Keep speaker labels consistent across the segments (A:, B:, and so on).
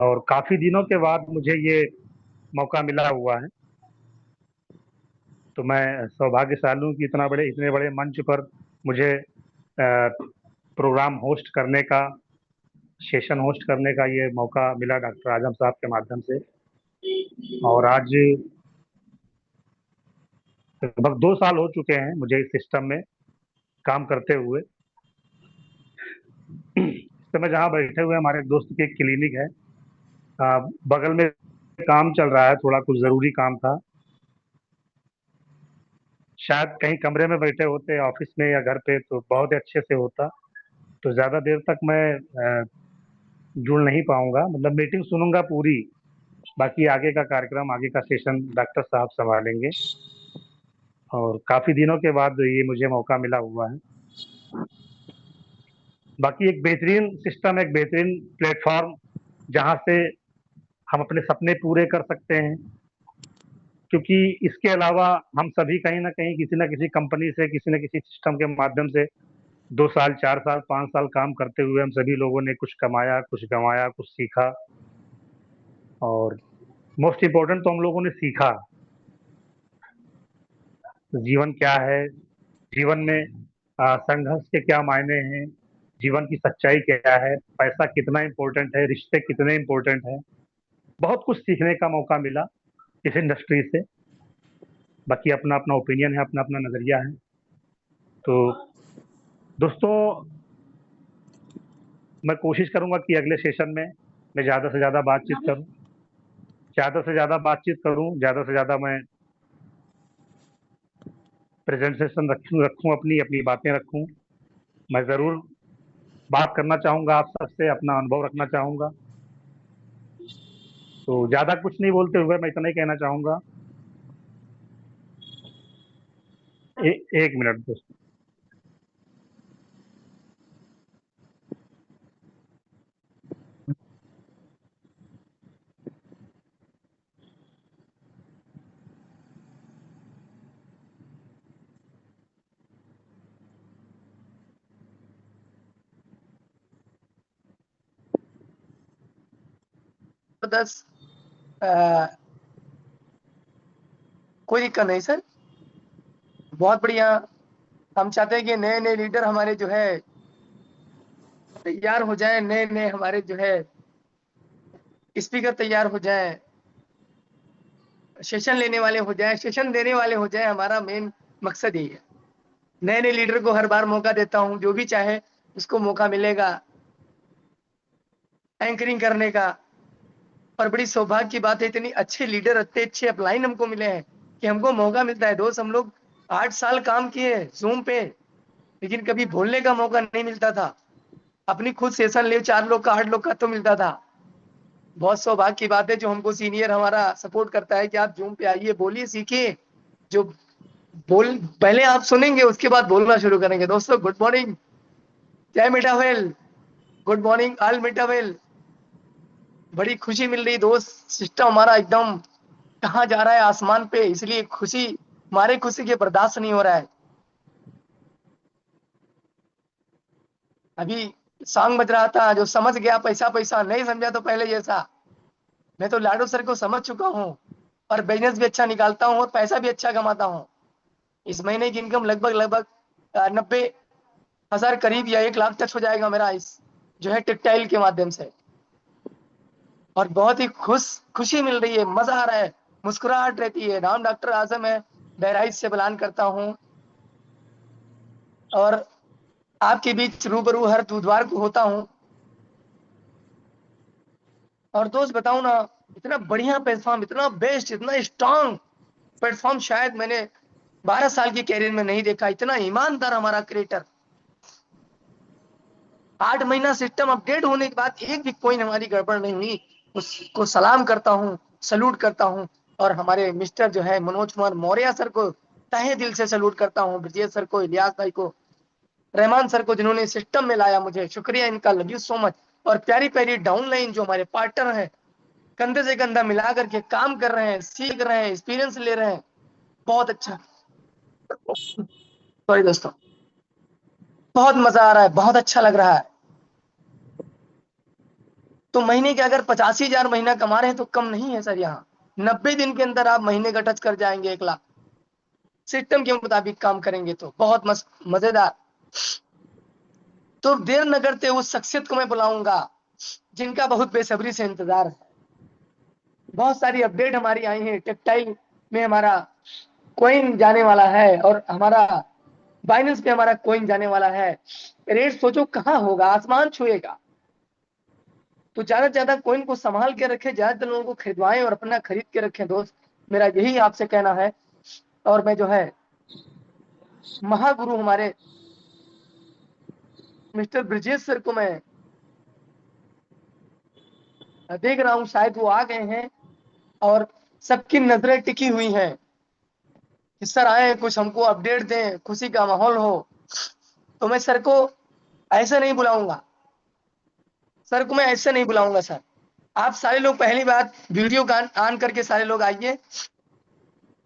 A: और काफी दिनों के बाद मुझे ये मौका मिला हुआ है। तो मैं सौभाग्यशाली हूँ कि इतने बड़े मंच पर मुझे प्रोग्राम होस्ट करने का, सेशन होस्ट करने का ये मौका मिला डॉक्टर आजम साहब के माध्यम से। और आज लगभग 2 साल हो चुके हैं मुझे इस सिस्टम में काम करते हुए। इस समय जहाँ बैठे हुए हैं, हमारे एक दोस्त की एक क्लिनिक है। बगल में काम चल रहा है, थोड़ा कुछ ज़रूरी काम था। शायद कहीं कमरे में बैठे होते ऑफिस में या घर पे तो बहुत ही अच्छे से होता। तो ज़्यादा देर तक मैं जुड़ नहीं पाऊंगा, मतलब मीटिंग सुनूंगा पूरी। बाकी आगे का कार्यक्रम, आगे का सेशन डॉक्टर साहब संभालेंगे। और काफ़ी दिनों के बाद ये मुझे मौका मिला हुआ है। बाकी एक बेहतरीन सिस्टम, एक बेहतरीन प्लेटफॉर्म जहाँ से हम अपने सपने पूरे कर सकते हैं। क्योंकि इसके अलावा हम सभी कहीं ना कहीं किसी न किसी कंपनी से, किसी न किसी सिस्टम के माध्यम से 2 साल, 4 साल, 5 साल काम करते हुए हम सभी लोगों ने कुछ कमाया, कुछ गंवाया, कुछ सीखा। और मोस्ट इम्पोर्टेंट तो हम लोगों ने सीखा जीवन क्या है, जीवन में संघर्ष के क्या मायने हैं, जीवन की सच्चाई क्या है, पैसा कितना इम्पोर्टेंट है, रिश्ते कितने इम्पोर्टेंट हैं। बहुत कुछ सीखने का मौका मिला इस इंडस्ट्री से। बाकी अपना अपना ओपिनियन है, अपना अपना नज़रिया है। तो दोस्तों, मैं कोशिश करूंगा कि अगले सेशन में मैं ज़्यादा से ज़्यादा बातचीत करूं, ज़्यादा से ज़्यादा बातचीत करूं, ज़्यादा से ज़्यादा मैं प्रेजेंटेशन रखूं रखूं अपनी अपनी बातें रखूं। मैं ज़रूर बात करना चाहूँगा आप सबसे, अपना अनुभव रखना चाहूँगा। तो ज़्यादा कुछ नहीं बोलते हुए मैं इतना ही कहना चाहूँगा। एक मिनट दोस्तों।
B: तो 10 कोई दिक्कत नहीं सर, बहुत बढ़िया। हम चाहते हैं कि नए नए लीडर हमारे जो है तैयार हो जाए, नए नए हमारे जो है स्पीकर तैयार हो जाए, सेशन लेने वाले हो जाए, सेशन देने वाले हो जाए। हमारा मेन मकसद यही है। नए नए लीडर को हर बार मौका देता हूँ, जो भी चाहे उसको मौका मिलेगा एंकरिंग करने का। और बड़ी सौभाग्य की बात है, इतनी अच्छे लीडर, इतने अच्छे अपलाइन हमको मिले हैं कि हमको मौका मिलता है। दोस्त, हम लोग 8 साल काम किए जूम पे, लेकिन कभी बोलने का मौका नहीं मिलता था। अपनी खुद सेशन ले 4 लोग का, 8 लोग का तो मिलता था। बहुत सौभाग्य की बात है जो हमको सीनियर हमारा सपोर्ट करता है कि आप जूम पे आइए, बोलिए, सीखिए। जो बोल पहले आप सुनेंगे, उसके बाद बोलना शुरू करेंगे। दोस्तों, गुड मॉर्निंग, जय मिठावेल, गुड मॉर्निंग ऑल मिठावेल। बड़ी खुशी मिल रही दोस्त, सिस्टम हमारा एकदम कहाँ जा रहा है, आसमान पे। इसलिए खुशी, हमारे खुशी के बर्दाश्त नहीं हो रहा है। अभी सॉन्ग बज रहा था, जो समझ गया पैसा पैसा, नहीं समझा तो पहले जैसा। मैं तो लाडो सर को समझ चुका हूँ, और बिजनेस भी अच्छा निकालता हूँ और पैसा भी अच्छा कमाता हूँ। इस महीने की इनकम लगभग लगभग 90,000 करीब या 1 लाख तक हो जाएगा मेरा, इस जो है टेक्सटाइल के माध्यम से। और बहुत ही खुशी मिल रही है, मजा आ रहा है, मुस्कुराहट रहती है। नाम डॉक्टर आजम है, बहराइच से बयान करता हूँ, और आपके बीच रूबरू हर बुधवार को होता हूँ। और दोस्त बताऊं ना, इतना बढ़िया प्लेटफॉर्म, इतना बेस्ट, इतना स्ट्रांग प्लेटफॉर्म शायद मैंने 12 साल की कैरियर में नहीं देखा। इतना ईमानदार हमारा क्रिएटर। 8 महीना सिस्टम अपडेट होने के बाद एक भी कोई हमारी गड़बड़ नहीं हुई। उसको सलाम करता हूँ, सलूट करता हूँ। और हमारे मिस्टर जो है मनोज कुमार मौर्य सर को तहे दिल से सलूट करता हूँ। ब्रजेश सर को, इलियास भाई को, रहमान सर को, जिन्होंने सिस्टम में लाया मुझे, शुक्रिया इनका, लव यू सो मच। और प्यारी प्यारी डाउनलाइन जो हमारे पार्टनर हैं, कंधे से कंधा मिला करके काम कर रहे हैं, सीख रहे हैं, एक्सपीरियंस ले रहे हैं। बहुत अच्छा, सॉरी दोस्तों, बहुत मजा आ रहा है, बहुत अच्छा लग रहा है। तो महीने के अगर 85,000 महीना कमा रहे हैं तो कम नहीं है सर। यहाँ 90 दिन के अंदर आप महीने का टच कर जाएंगे 1 लाख, सिस्टम के मुताबिक काम करेंगे तो बहुत मजेदार। तो देर न करते उस शख्सियत को मैं बुलाऊंगा जिनका बहुत बेसब्री से इंतजार है। बहुत सारी अपडेट हमारी आई है, टेक्सटाइल में हमारा कॉइन जाने वाला है और हमारा बाइनेंस पे हमारा कॉइन जाने वाला है। रेट सोचो कहाँ होगा, आसमान छुएगा। तो ज्यादा से ज्यादा कॉइन को संभाल के रखें, ज्यादातर लोगों को खरीदवाएं और अपना खरीद के रखें दोस्त, मेरा यही आपसे कहना है। और मैं जो है महागुरु हमारे मिस्टर ब्रिजेश सर को मैं देख रहा हूं, शायद वो आ गए हैं और सबकी नजरें टिकी हुई हैं कि सर आए, कुछ हमको अपडेट दें, खुशी का माहौल हो। तो मैं सर को ऐसे नहीं बुलाऊंगा, सर को मैं ऐसे नहीं बुलाऊंगा सर। आप सारे लोग पहली बात वीडियो का ऑन करके सारे लोग आइए।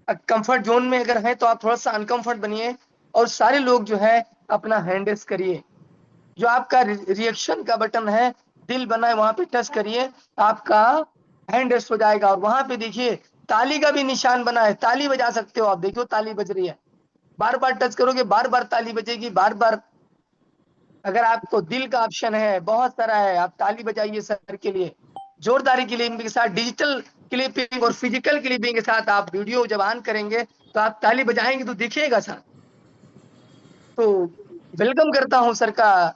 B: कंफर्ट जोन में अगर है तो आप थोड़ा सा अनकंफर्ट बनिए और सारे लोग जो है अपना हैंड रेस करिए। जो आपका रिएक्शन का बटन है, दिल बना है, वहां पे टच करिए, आपका हैंड रेस हो जाएगा। और वहां पे देखिए ताली का भी निशान बना है, ताली बजा सकते हो आप। देखियो ताली बज रही है, बार बार टच करोगे बार बार ताली बजेगी, बार बार। अगर आपको दिल का ऑप्शन है, बहुत सारा है, आप ताली बजाइए सर के लिए। जोरदारी क्लिपिंग के साथ, डिजिटल क्लिपिंग और फिजिकल क्लिपिंग के साथ आप वीडियो जब ऑन करेंगे तो आप ताली बजाएंगे तो दिखेगा सर। तो वेलकम करता हूं सर का,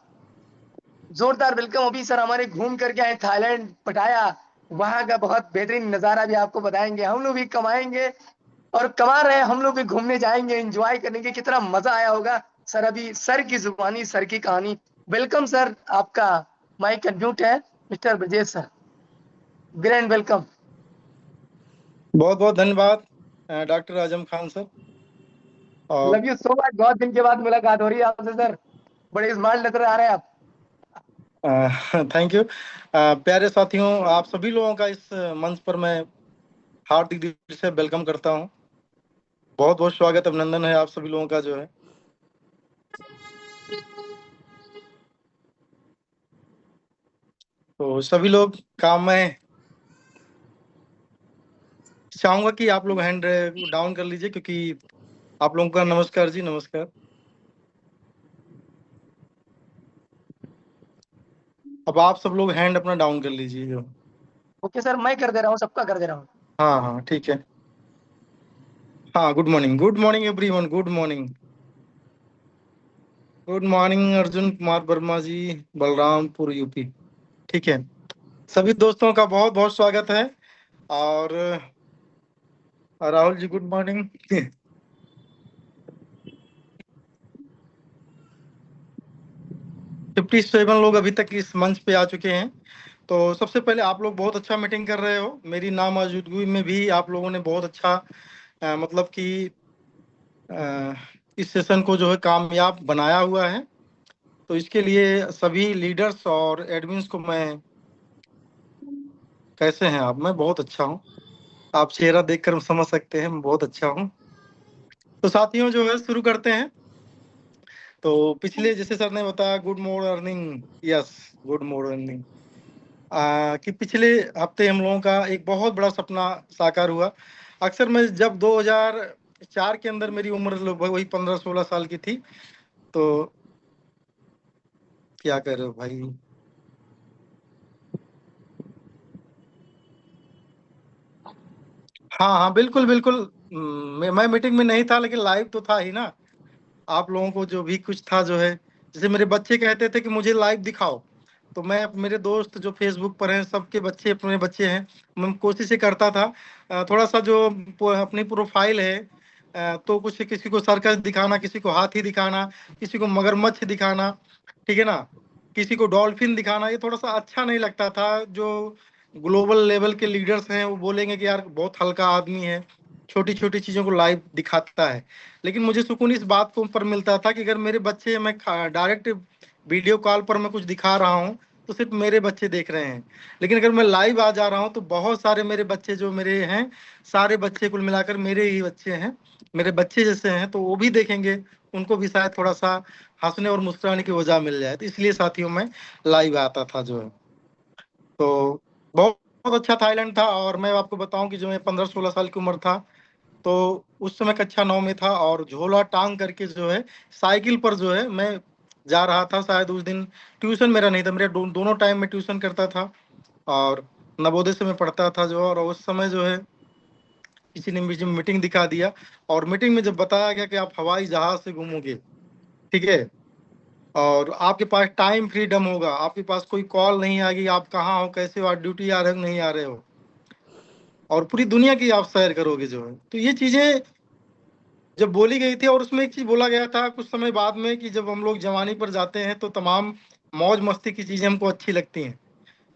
B: जोरदार वेलकम। अभी सर हमारे घूम करके आए थाईलैंड, पटाया, वहां का बहुत बेहतरीन नजारा भी आपको बताएंगे। हम लोग भी कमाएंगे और कमा रहे हैं, हम लोग भी घूमने जाएंगे, एंजॉय करेंगे, कितना मजा आया होगा सर। अभी सर की जुबानी, सर की कहानी। वेलकम सर, आपका माइक अनम्यूट है mister Brajesh sir, grand welcome.
C: बहुत बहुत धन्यवाद डॉक्टर आजम खान सर। और
B: लव यू सो मच, बहुत दिन के बाद मुलाकात हो रही है आपसे सर, बड़े स्मार्ट नजर आ रहे हैं आप।
C: Thank you. प्यारे साथियों, आप सभी लोगों का इस मंच पर मैं हार्दिक दिल से वेलकम करता हूं। बहुत बहुत स्वागत, अभिनंदन है आप सभी लोगों का जो है। तो सभी लोग काम में चाहूंगा कि आप लोग हैंड डाउन कर लीजिए, क्योंकि आप लोगों का नमस्कार जी, नमस्कार। अब आप सब लोग हैंड अपना डाउन कर लीजिए जो।
B: ओके सर, मैं कर दे रहा हूँ, सबका कर दे रहा हूँ।
C: हाँ हाँ ठीक है। हाँ, good morning everyone, good morning. Good morning Arjun Kumar Verma ji, Balrampur UP. ठीक है, सभी दोस्तों का बहुत बहुत स्वागत है। और राहुल जी गुड मॉर्निंग। 57 लोग अभी तक इस मंच पे आ चुके हैं। तो सबसे पहले आप लोग बहुत अच्छा मीटिंग कर रहे हो। मेरी नामौजूदगी में भी आप लोगों ने बहुत अच्छा मतलब कि इस सेशन को जो है कामयाब बनाया हुआ है। तो इसके लिए सभी लीडर्स और एडमिन्स को मैं, कैसे हैं आप? मैं बहुत अच्छा हूँ, आप चेहरा देखकर समझ सकते हैं मैं बहुत अच्छा हूँ। तो साथियों जो है शुरू करते हैं। तो पिछले जैसे सर ने बताया good morning, yes good morning, कि पिछले हफ्ते हम लोगों का एक बहुत बड़ा सपना साकार हुआ। अक्सर मैं जब 2004 के अंदर, मेरी उम्र लगभग वही 15-16 साल की थी। तो क्या कर रहे हो भाई? हाँ हाँ बिल्कुल बिल्कुल। मैं मीटिंग में नहीं था, लेकिन लाइव तो था ही ना। आप लोगों को जो भी कुछ था जो है, जैसे मेरे बच्चे कहते थे कि मुझे लाइव दिखाओ, तो मैं, मेरे दोस्त जो फेसबुक पर हैं सबके बच्चे अपने बच्चे हैं, मैं कोशिश ये करता था थोड़ा सा जो अपनी प्रोफाइल है, तो कुछ किसी को सर्कस दिखाना, किसी को हाथी दिखाना, किसी को मगरमच्छ दिखाना, ठीक है ना, किसी को डॉल्फिन दिखाना। ये थोड़ा सा अच्छा नहीं लगता था। जो ग्लोबल लेवल के लीडर्स हैं वो बोलेंगे कि यार बहुत हल्का आदमी है, छोटी छोटी चीजों को लाइव दिखाता है। लेकिन मुझे सुकून इस बात को पर मिलता था कि अगर मेरे बच्चे, मैं डायरेक्ट वीडियो कॉल पर मैं कुछ दिखा रहा हूँ तो सिर्फ मेरे बच्चे देख रहे हैं, लेकिन अगर मैं लाइव आ जा रहा हूँ तो बहुत सारे मेरे बच्चे जो मेरे हैं, सारे बच्चे कुल मिलाकर मेरे ही बच्चे हैं, मेरे बच्चे जैसे हैं, तो वो भी देखेंगे, उनको भी शायद थोड़ा सा हंसने और मुस्कुराने की वजह मिल जाए। तो इसलिए साथियों में लाइव आता था जो है। तो बहुत बहुत अच्छा थाईलैंड था। और मैं आपको बताऊं कि जो मैं 15-16 साल की उम्र था, तो उस समय कक्षा 9 में था, और झोला टांग करके जो है साइकिल पर जो है मैं जा रहा था। शायद उस दिन ट्यूशन मेरा नहीं था, मेरे दोनों टाइम में ट्यूशन करता था, और नवोदय से मैं पढ़ता था जो। और उस समय जो है किसी ने मुझे मीटिंग दिखा दिया, और मीटिंग में जब बताया गया कि आप हवाई जहाज से घूमोगे, ठीक है, और आपके पास टाइम फ्रीडम होगा, आपके पास कोई कॉल नहीं आएगी, आप कहाँ हो, कैसे हो, आप ड्यूटी आ रहे हो नहीं आ रहे हो, और पूरी दुनिया की आप सैर करोगे जो है। तो ये चीजें जब बोली गई थी, और उसमें एक चीज बोला गया था कुछ समय बाद में कि जब हम लोग जवानी पर जाते हैं तो तमाम मौज मस्ती की चीजें हमको अच्छी लगती हैं।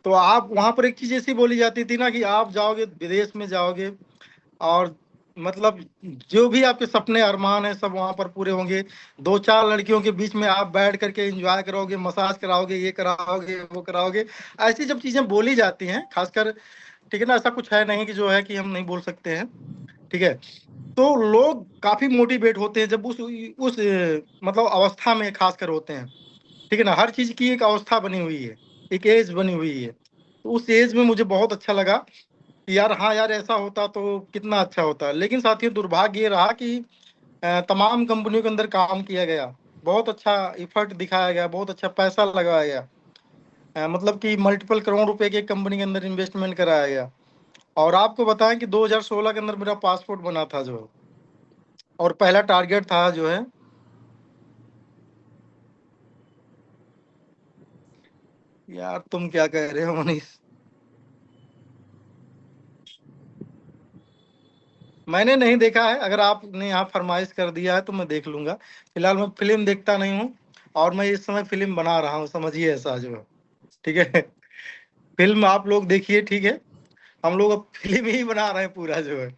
C: तो आप वहां पर एक चीज ऐसी बोली जाती थी ना कि आप जाओगे विदेश में जाओगे, और मतलब जो भी आपके सपने अरमान है सब वहां पर पूरे होंगे। 2-4 लड़कियों के बीच में आप बैठ करके एंजॉय करोगे, मसाज कराओगे, ये कराओगे वो कराओगे। ऐसी जब चीजें बोली जाती हैं खासकर, ठीक है ना, ऐसा कुछ है नहीं कि जो है कि हम नहीं बोल सकते हैं, ठीक है। तो लोग काफी मोटिवेट होते हैं जब उस मतलब अवस्था में खासकर होते हैं, ठीक है ना। हर चीज की एक अवस्था बनी हुई है, एक एज बनी हुई है। तो उस एज में मुझे बहुत अच्छा लगा कि यार, हाँ यार, ऐसा होता तो कितना अच्छा होता। लेकिन साथियों, दुर्भाग्य ये रहा कि तमाम कंपनियों के अंदर काम किया गया, बहुत अच्छा इफर्ट दिखाया गया, बहुत अच्छा पैसा लगाया गया, मतलब कि मल्टीपल करोड़ रुपए की कंपनी के अंदर इन्वेस्टमेंट कराया गया। और आपको बताएं कि 2016 के अंदर मेरा पासपोर्ट बना था जो, और पहला टारगेट था जो है, यार तुम क्या कह रहे हो मनीष? मैंने नहीं देखा है, अगर आपने यहाँ फरमाइश कर दिया है तो मैं देख लूंगा। फिलहाल मैं फिल्म देखता नहीं हूँ, और मैं इस समय फिल्म बना रहा हूँ, समझिए ऐसा जो है, ठीक है। फिल्म आप लोग देखिए, ठीक है, हम लोग अब फिल्म ही बना रहे हैं पूरा जो है।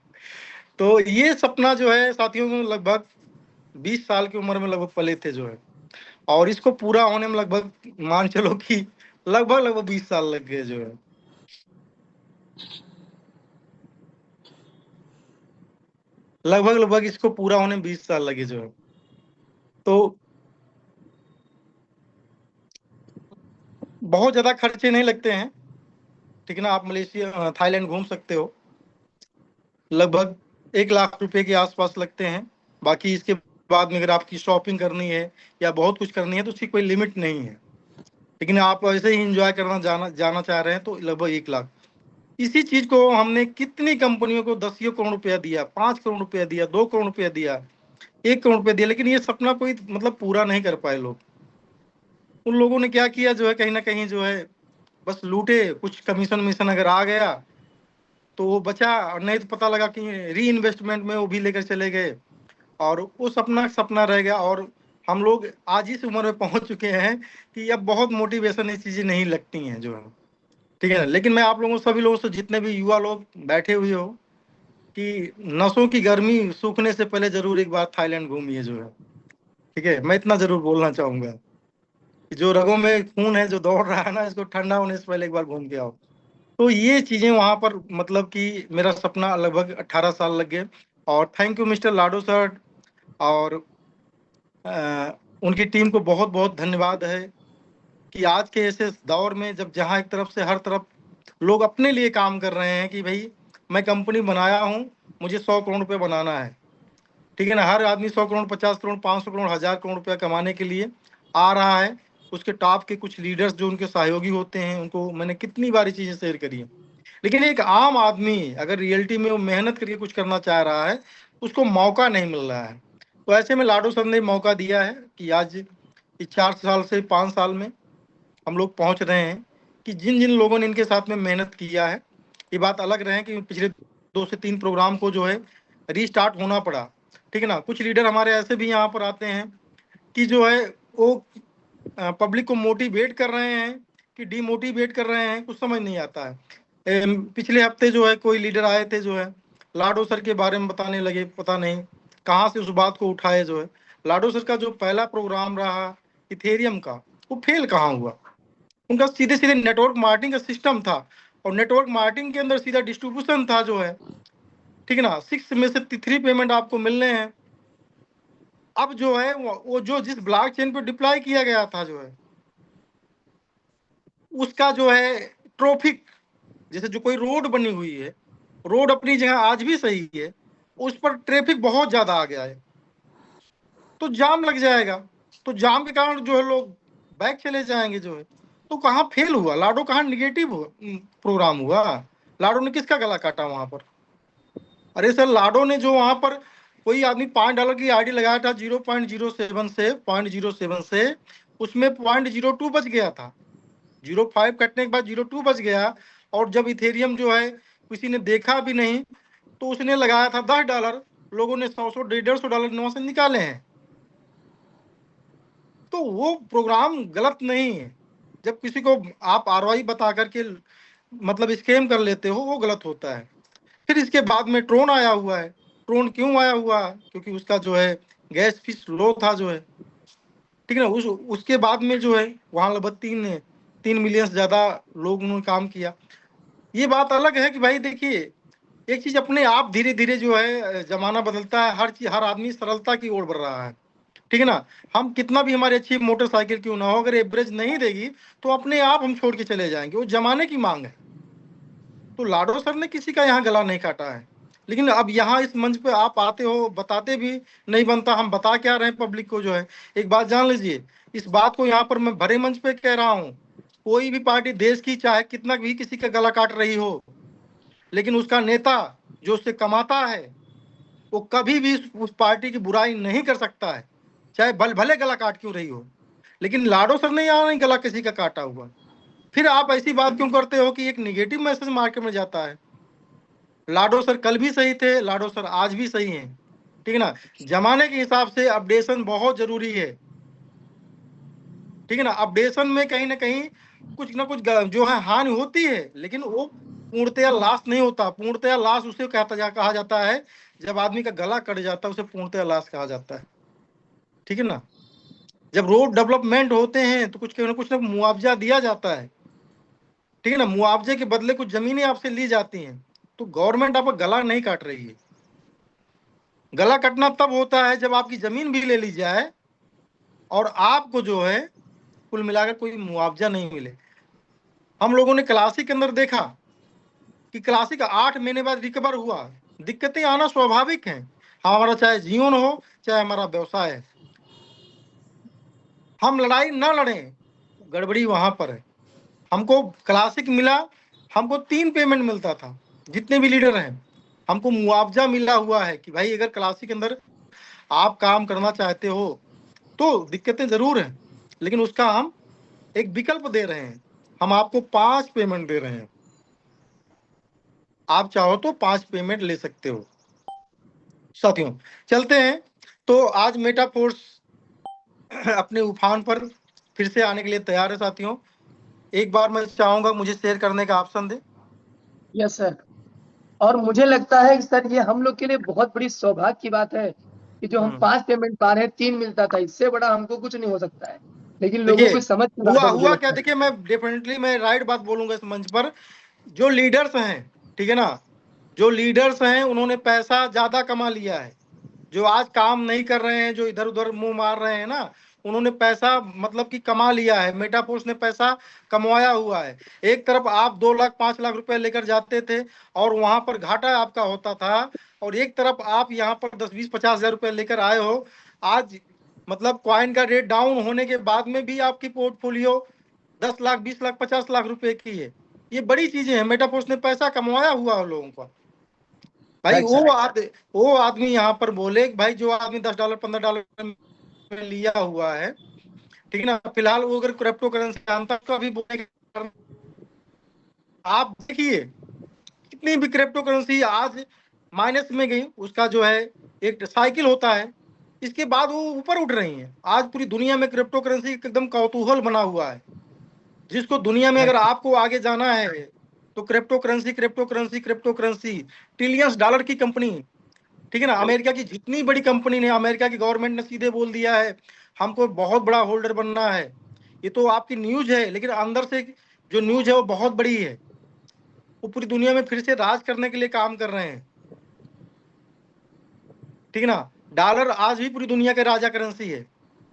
C: तो ये सपना जो है साथियों में लगभग 20 साल की उम्र में लगभग पले थे जो है, और इसको पूरा होने में लगभग मान चलो कि लगभग लगभग 20 साल लग गए जो है। लगभग लगभग इसको पूरा होने में 20 साल लगे जो है। तो बहुत ज्यादा खर्चे नहीं लगते हैं, ठीक है ना। आप मलेशिया थाईलैंड घूम सकते हो, लगभग 1 लाख रुपए के आसपास लगते हैं। बाकी इसके बाद में अगर आपकी शॉपिंग करनी है या बहुत कुछ करनी है तो उसकी कोई लिमिट नहीं है। लेकिन आप ऐसे ही इंजॉय करना जाना चाह रहे हैं तो लगभग 1 लाख। इसी चीज को हमने कितनी कंपनियों को 10 करोड़ रुपया दिया, 5 करोड़ रुपया दिया, 2 करोड़ रुपया दिया, 1 करोड़ रुपया दिया, लेकिन ये सपना कोई मतलब पूरा नहीं कर पाए लोग। उन लोगों ने क्या किया जो है, कहीं ना कहीं जो है बस लूटे। कुछ कमीशन मिशन अगर आ गया तो वो बचा, और नहीं तो पता लगा कि री इन्वेस्टमेंट में वो भी लेकर चले गए, और वो सपना सपना रह गया। और हम लोग आज इस उम्र में पहुंच चुके हैं कि अब बहुत मोटिवेशन ये चीजें नहीं लगती हैं जो है, ठीक है ना। लेकिन मैं आप लोगों सभी लोगों से, जितने भी युवा लोग बैठे हुए हो, कि नसों की गर्मी सूखने से पहले जरूर एक बार थाईलैंड घूमिए जो है, ठीक है। मैं इतना जरूर बोलना चाहूंगा कि जो रगों में खून है जो दौड़ रहा है ना, इसको ठंडा होने से पहले एक बार घूम के आओ। तो ये चीजें वहां पर मतलब कि मेरा सपना लगभग 18 साल लग गए। और thank you mister Lado sir, और उनकी टीम को बहुत बहुत धन्यवाद है कि आज के ऐसे दौर में जब जहां एक तरफ से हर तरफ लोग अपने लिए काम कर रहे हैं कि भाई मैं कंपनी बनाया हूं, मुझे 100 करोड़ रुपए बनाना है, ठीक है ना। हर आदमी 100 करोड़, 50 करोड़, 500 करोड़, 1000 करोड़ रुपया कमाने के लिए आ रहा है। उसके टॉप के कुछ लीडर्स जो उनके सहयोगी होते हैं, उनको मैंने कितनी बारी चीजें शेयर करी है। लेकिन एक आम आदमी अगर रियलिटी में वो मेहनत करके कुछ करना चाह रहा है, उसको मौका नहीं मिल रहा है। तो ऐसे में लाडो सर ने मौका दिया है कि आज इस 4 साल से 5 साल में हम लोग पहुंच रहे हैं कि जिन जिन लोगों ने इनके साथ में मेहनत किया है, ये बात अलग रहे कि पिछले 2 से 3 प्रोग्राम को जो है रीस्टार्ट होना पड़ा, ठीक है ना। कुछ लीडर हमारे ऐसे भी यहाँ पर आते हैं कि जो है वो पब्लिक को मोटिवेट कर रहे हैं कि डिमोटिवेट कर रहे हैं, कुछ समझ नहीं आता है। पिछले हफ्ते जो है कोई लीडर आए थे जो है लाडो सर के बारे में बताने लगे, पता नहीं कहाँ से उस बात को उठाए जो है। लाडो सर का जो पहला प्रोग्राम रहा इथेरियम का, वो फेल कहाँ हुआ। उनका सीधे सीधे नेटवर्क मार्केटिंग का सिस्टम था, और नेटवर्क मार्केटिंग के अंदर सीधा डिस्ट्रीब्यूशन था जो है, ठीक है ना। 6 में से 3 पेमेंट आपको मिलने हैं। अब जो है वो जो जिस ब्लॉकचेन पे डिप्लॉय किया गया था जो है, उसका जो है ट्रैफिक, जैसे जो कोई रोड बनी हुई है, रोड अपनी जगह आज भी सही है, उस पर ट्रैफिक बहुत ज्यादा आ गया है, तो जाम लग जाएगा, तो जाम के कारण जो है लोग बैक चले जाएंगे जो है। तो कहाँ फेल हुआ लाडो, कहाँ निगेटिव प्रोग्राम हुआ? लाडो ने किसका गला काटा वहां पर? अरे सर, लाडो ने जो वहां पर कोई आदमी $5 की आईडी लगाया था 0.07 से 0.07 से, उसमें 0.02 बच गया था। 0.5 कटने के बाद 0.2 बच गया, और जब इथेरियम जो है किसी ने देखा भी नहीं, तो उसने लगाया था $10, लोगों ने 100 $150 वहां से निकाले हैं। तो वो प्रोग्राम गलत नहीं है। जब किसी को आप आरवाई बता करके मतलब स्कैम कर लेते हो, वो गलत होता है। फिर इसके बाद में ट्रोन आया हुआ है। ट्रोन क्यों आया हुआ? क्योंकि उसका जो है गैस फीस लो था जो है, ठीक है ना। उसके बाद में जो है वहां लगभग 3 मिलियन से ज्यादा लोगों ने काम किया। ये बात अलग है कि भाई देखिए, एक चीज अपने आप धीरे धीरे जो है जमाना बदलता है, हर आदमी सरलता की ओर बढ़ रहा है, ठीक है ना। हम कितना भी हमारी अच्छी मोटरसाइकिल क्यों ना हो, अगर एवरेज नहीं देगी तो अपने आप हम छोड़ के चले जाएंगे, वो जमाने की मांग है। तो लाडो सर ने किसी का यहाँ गला नहीं काटा है, लेकिन अब यहाँ इस मंच पे आप आते हो, बताते भी नहीं बनता, हम बता क्या रहे हैं पब्लिक को जो है। एक बात जान लीजिए, इस बात को यहाँ पर मैं भरे मंच पे कह रहा हूँ, कोई भी पार्टी देश की चाहे कितना भी किसी का गला काट रही हो, लेकिन उसका नेता जो उससे कमाता है, वो कभी भी उस पार्टी की बुराई नहीं कर सकता है, चाहे भले गला काट क्यों रही हो। लेकिन लाडो सर ने यहाँ नहीं गला किसी का काटा हुआ। फिर आप ऐसी बात क्यों करते हो कि एक निगेटिव मैसेज मार्केट में जाता है? लाडो सर कल भी सही थे, लाडो सर आज भी सही हैं, ठीक है ना। जमाने के हिसाब से अपडेशन बहुत जरूरी है, ठीक है ना। अपडेशन में कहीं ना कहीं कुछ ना कुछ जो है हानि होती है, लेकिन वो पूर्णतया लॉस नहीं होता। पूर्णतया लॉस उसे कहा जाता है जब आदमी का गला कट जाता है, उसे पूर्णतया लॉस कहा जाता है, ठीक है ना। जब रोड डेवलपमेंट होते हैं तो कुछ ना मुआवजा दिया जाता है, ठीक है ना। मुआवजे के बदले कुछ जमीनें आपसे ली जाती हैं, तो गवर्नमेंट आपका गला नहीं काट रही है। गला कटना तब होता है जब आपकी जमीन भी ले ली जाए और आपको जो है कुल मिलाकर कोई मुआवजा नहीं मिले। हम लोगों ने क्लासिक के अंदर देखा कि क्लासिक 8 महीने बाद रिकवर हुआ। दिक्कतें आना स्वाभाविक है, हमारा चाहे जीवन हो चाहे हमारा व्यवसाय है। हम लड़ाई ना लड़ें, गड़बड़ी वहां पर है। हमको क्लासिक मिला, हमको 3 पेमेंट मिलता था, जितने भी लीडर हैं हमको मुआवजा मिला हुआ है कि भाई अगर क्लासिक के अंदर आप काम करना चाहते हो तो दिक्कतें जरूर हैं, लेकिन उसका हम एक विकल्प दे रहे हैं। हम आपको 5 पेमेंट दे रहे हैं, आप चाहो तो 5 पेमेंट ले सकते हो। साथियों चलते हैं। तो आज मेटाफोर्स अपने उफान पर फिर से आने के लिए तैयार है। साथियों एक बार मैं चाहूंगा मुझे शेयर करने का ऑप्शन दे।
B: Yes sir. और मुझे लगता है कि सर ये हम लोग के लिए बहुत बड़ी सौभाग्य की बात है कि जो हम 5 पेमेंट पा रहे हैं, 3 मिलता था, इससे बड़ा हमको कुछ नहीं हो सकता है। लेकिन लोगों
C: देखिए
B: को समझ में
C: हुआ
B: आता है, मुझे
C: हुआ क्या,
B: लगता है।
C: देखिए मैं डेफिनेटली मैं राइट बात बोलूंगा इस मंच पर। जो लीडर्स हैं, ठीक है ना, जो लीडर्स हैं उन्होंने पैसा ज्यादा कमा लिया है। जो आज काम नहीं कर रहे हैं, जो इधर उधर मुंह मार रहे हैं ना, उन्होंने पैसा मतलब कि कमा लिया है। मेटाफोर्स ने पैसा कमाया हुआ है। एक तरफ आप 2 लाख 5 लाख रुपए लेकर जाते थे और वहां पर घाटा आपका होता था, और एक तरफ आप यहाँ पर 10-20-50 हजार रुपए लेकर आए हो। आज मतलब कॉइन का रेट डाउन होने के बाद में भी आपकी पोर्टफोलियो 10 लाख 20 लाख 50 लाख रुपए की है। ये बड़ी चीजें हैं। मेटाफोर्स ने पैसा कमाया हुआ है लोगों का। भाई
B: राइट सर।
C: वो आदमी यहाँ पर बोले कि भाई जो आदमी $10 $15 में लिया हुआ है, ठीक है ना, फिलहाल वो अगर क्रिप्टो करेंसी जानता तो अभी बोले। आप देखिए कितनी भी क्रिप्टो करेंसी आज माइनस में गई, उसका जो है एक साइकिल होता है, इसके बाद वो ऊपर उठ रही है। आज पूरी दुनिया में क्रिप्टो करेंसी एकदम कौतूहल बना हुआ है। जिसको दुनिया में अगर
B: राइट।
C: आपको आगे जाना है तो crypto currency crypto currency crypto currency, trillions dollar की कंपनी, ठीक है ना। अमेरिका की जितनी बड़ी कंपनी ने, अमेरिका की गवर्नमेंट ने सीधे बोल दिया है हमको बहुत बड़ा होल्डर बनना है। ये तो आपकी न्यूज है, लेकिन अंदर से जो न्यूज है वो बहुत बड़ी है। वो पूरी दुनिया में फिर से राज करने के लिए काम कर रहे हैं, ठीक है ना। डॉलर आज भी पूरी दुनिया का राजा करेंसी है।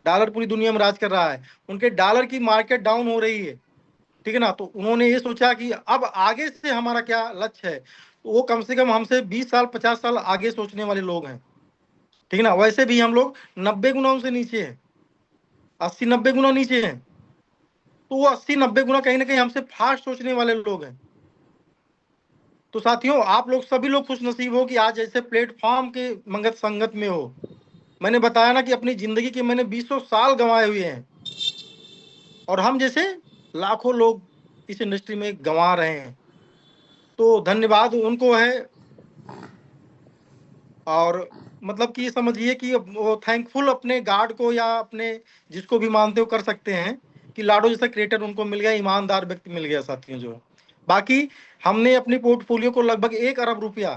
C: डॉलर पूरी दुनिया में राज कर रहा है। उनके डॉलर की मार्केट डाउन हो रही है, ठीक है ना। तो उन्होंने ये सोचा कि अब आगे से हमारा क्या लक्ष्य है, तो वो कम से कम हमसे 20 साल 50 साल आगे सोचने वाले लोग हैं, ठीक है ना। वैसे भी हम लोग 90 गुना उनसे नीचे हैं, 80-90 गुना नीचे हैं। तो वो 80-90 गुना कहीं ना कहीं हमसे फास्ट सोचने वाले लोग हैं। तो साथियों, आप लोग सभी लोग खुश नसीब हो कि आज ऐसे प्लेटफॉर्म के मंगत संगत में हो। मैंने बताया ना कि अपनी जिंदगी के मैंने 20 साल गंवाए हुए हैं, और हम जैसे लाखों लोग इस इंडस्ट्री में गंवा रहे हैं। तो धन्यवाद उनको है, और मतलब कि समझिए कि वो थैंकफुल अपने गॉड को या अपने जिसको भी मानते हो कर सकते हैं कि लाडो जैसा क्रिएटर उनको मिल गया, ईमानदार व्यक्ति मिल गया साथियों जो है। बाकी हमने अपनी पोर्टफोलियो को लगभग 1 अरब रुपया,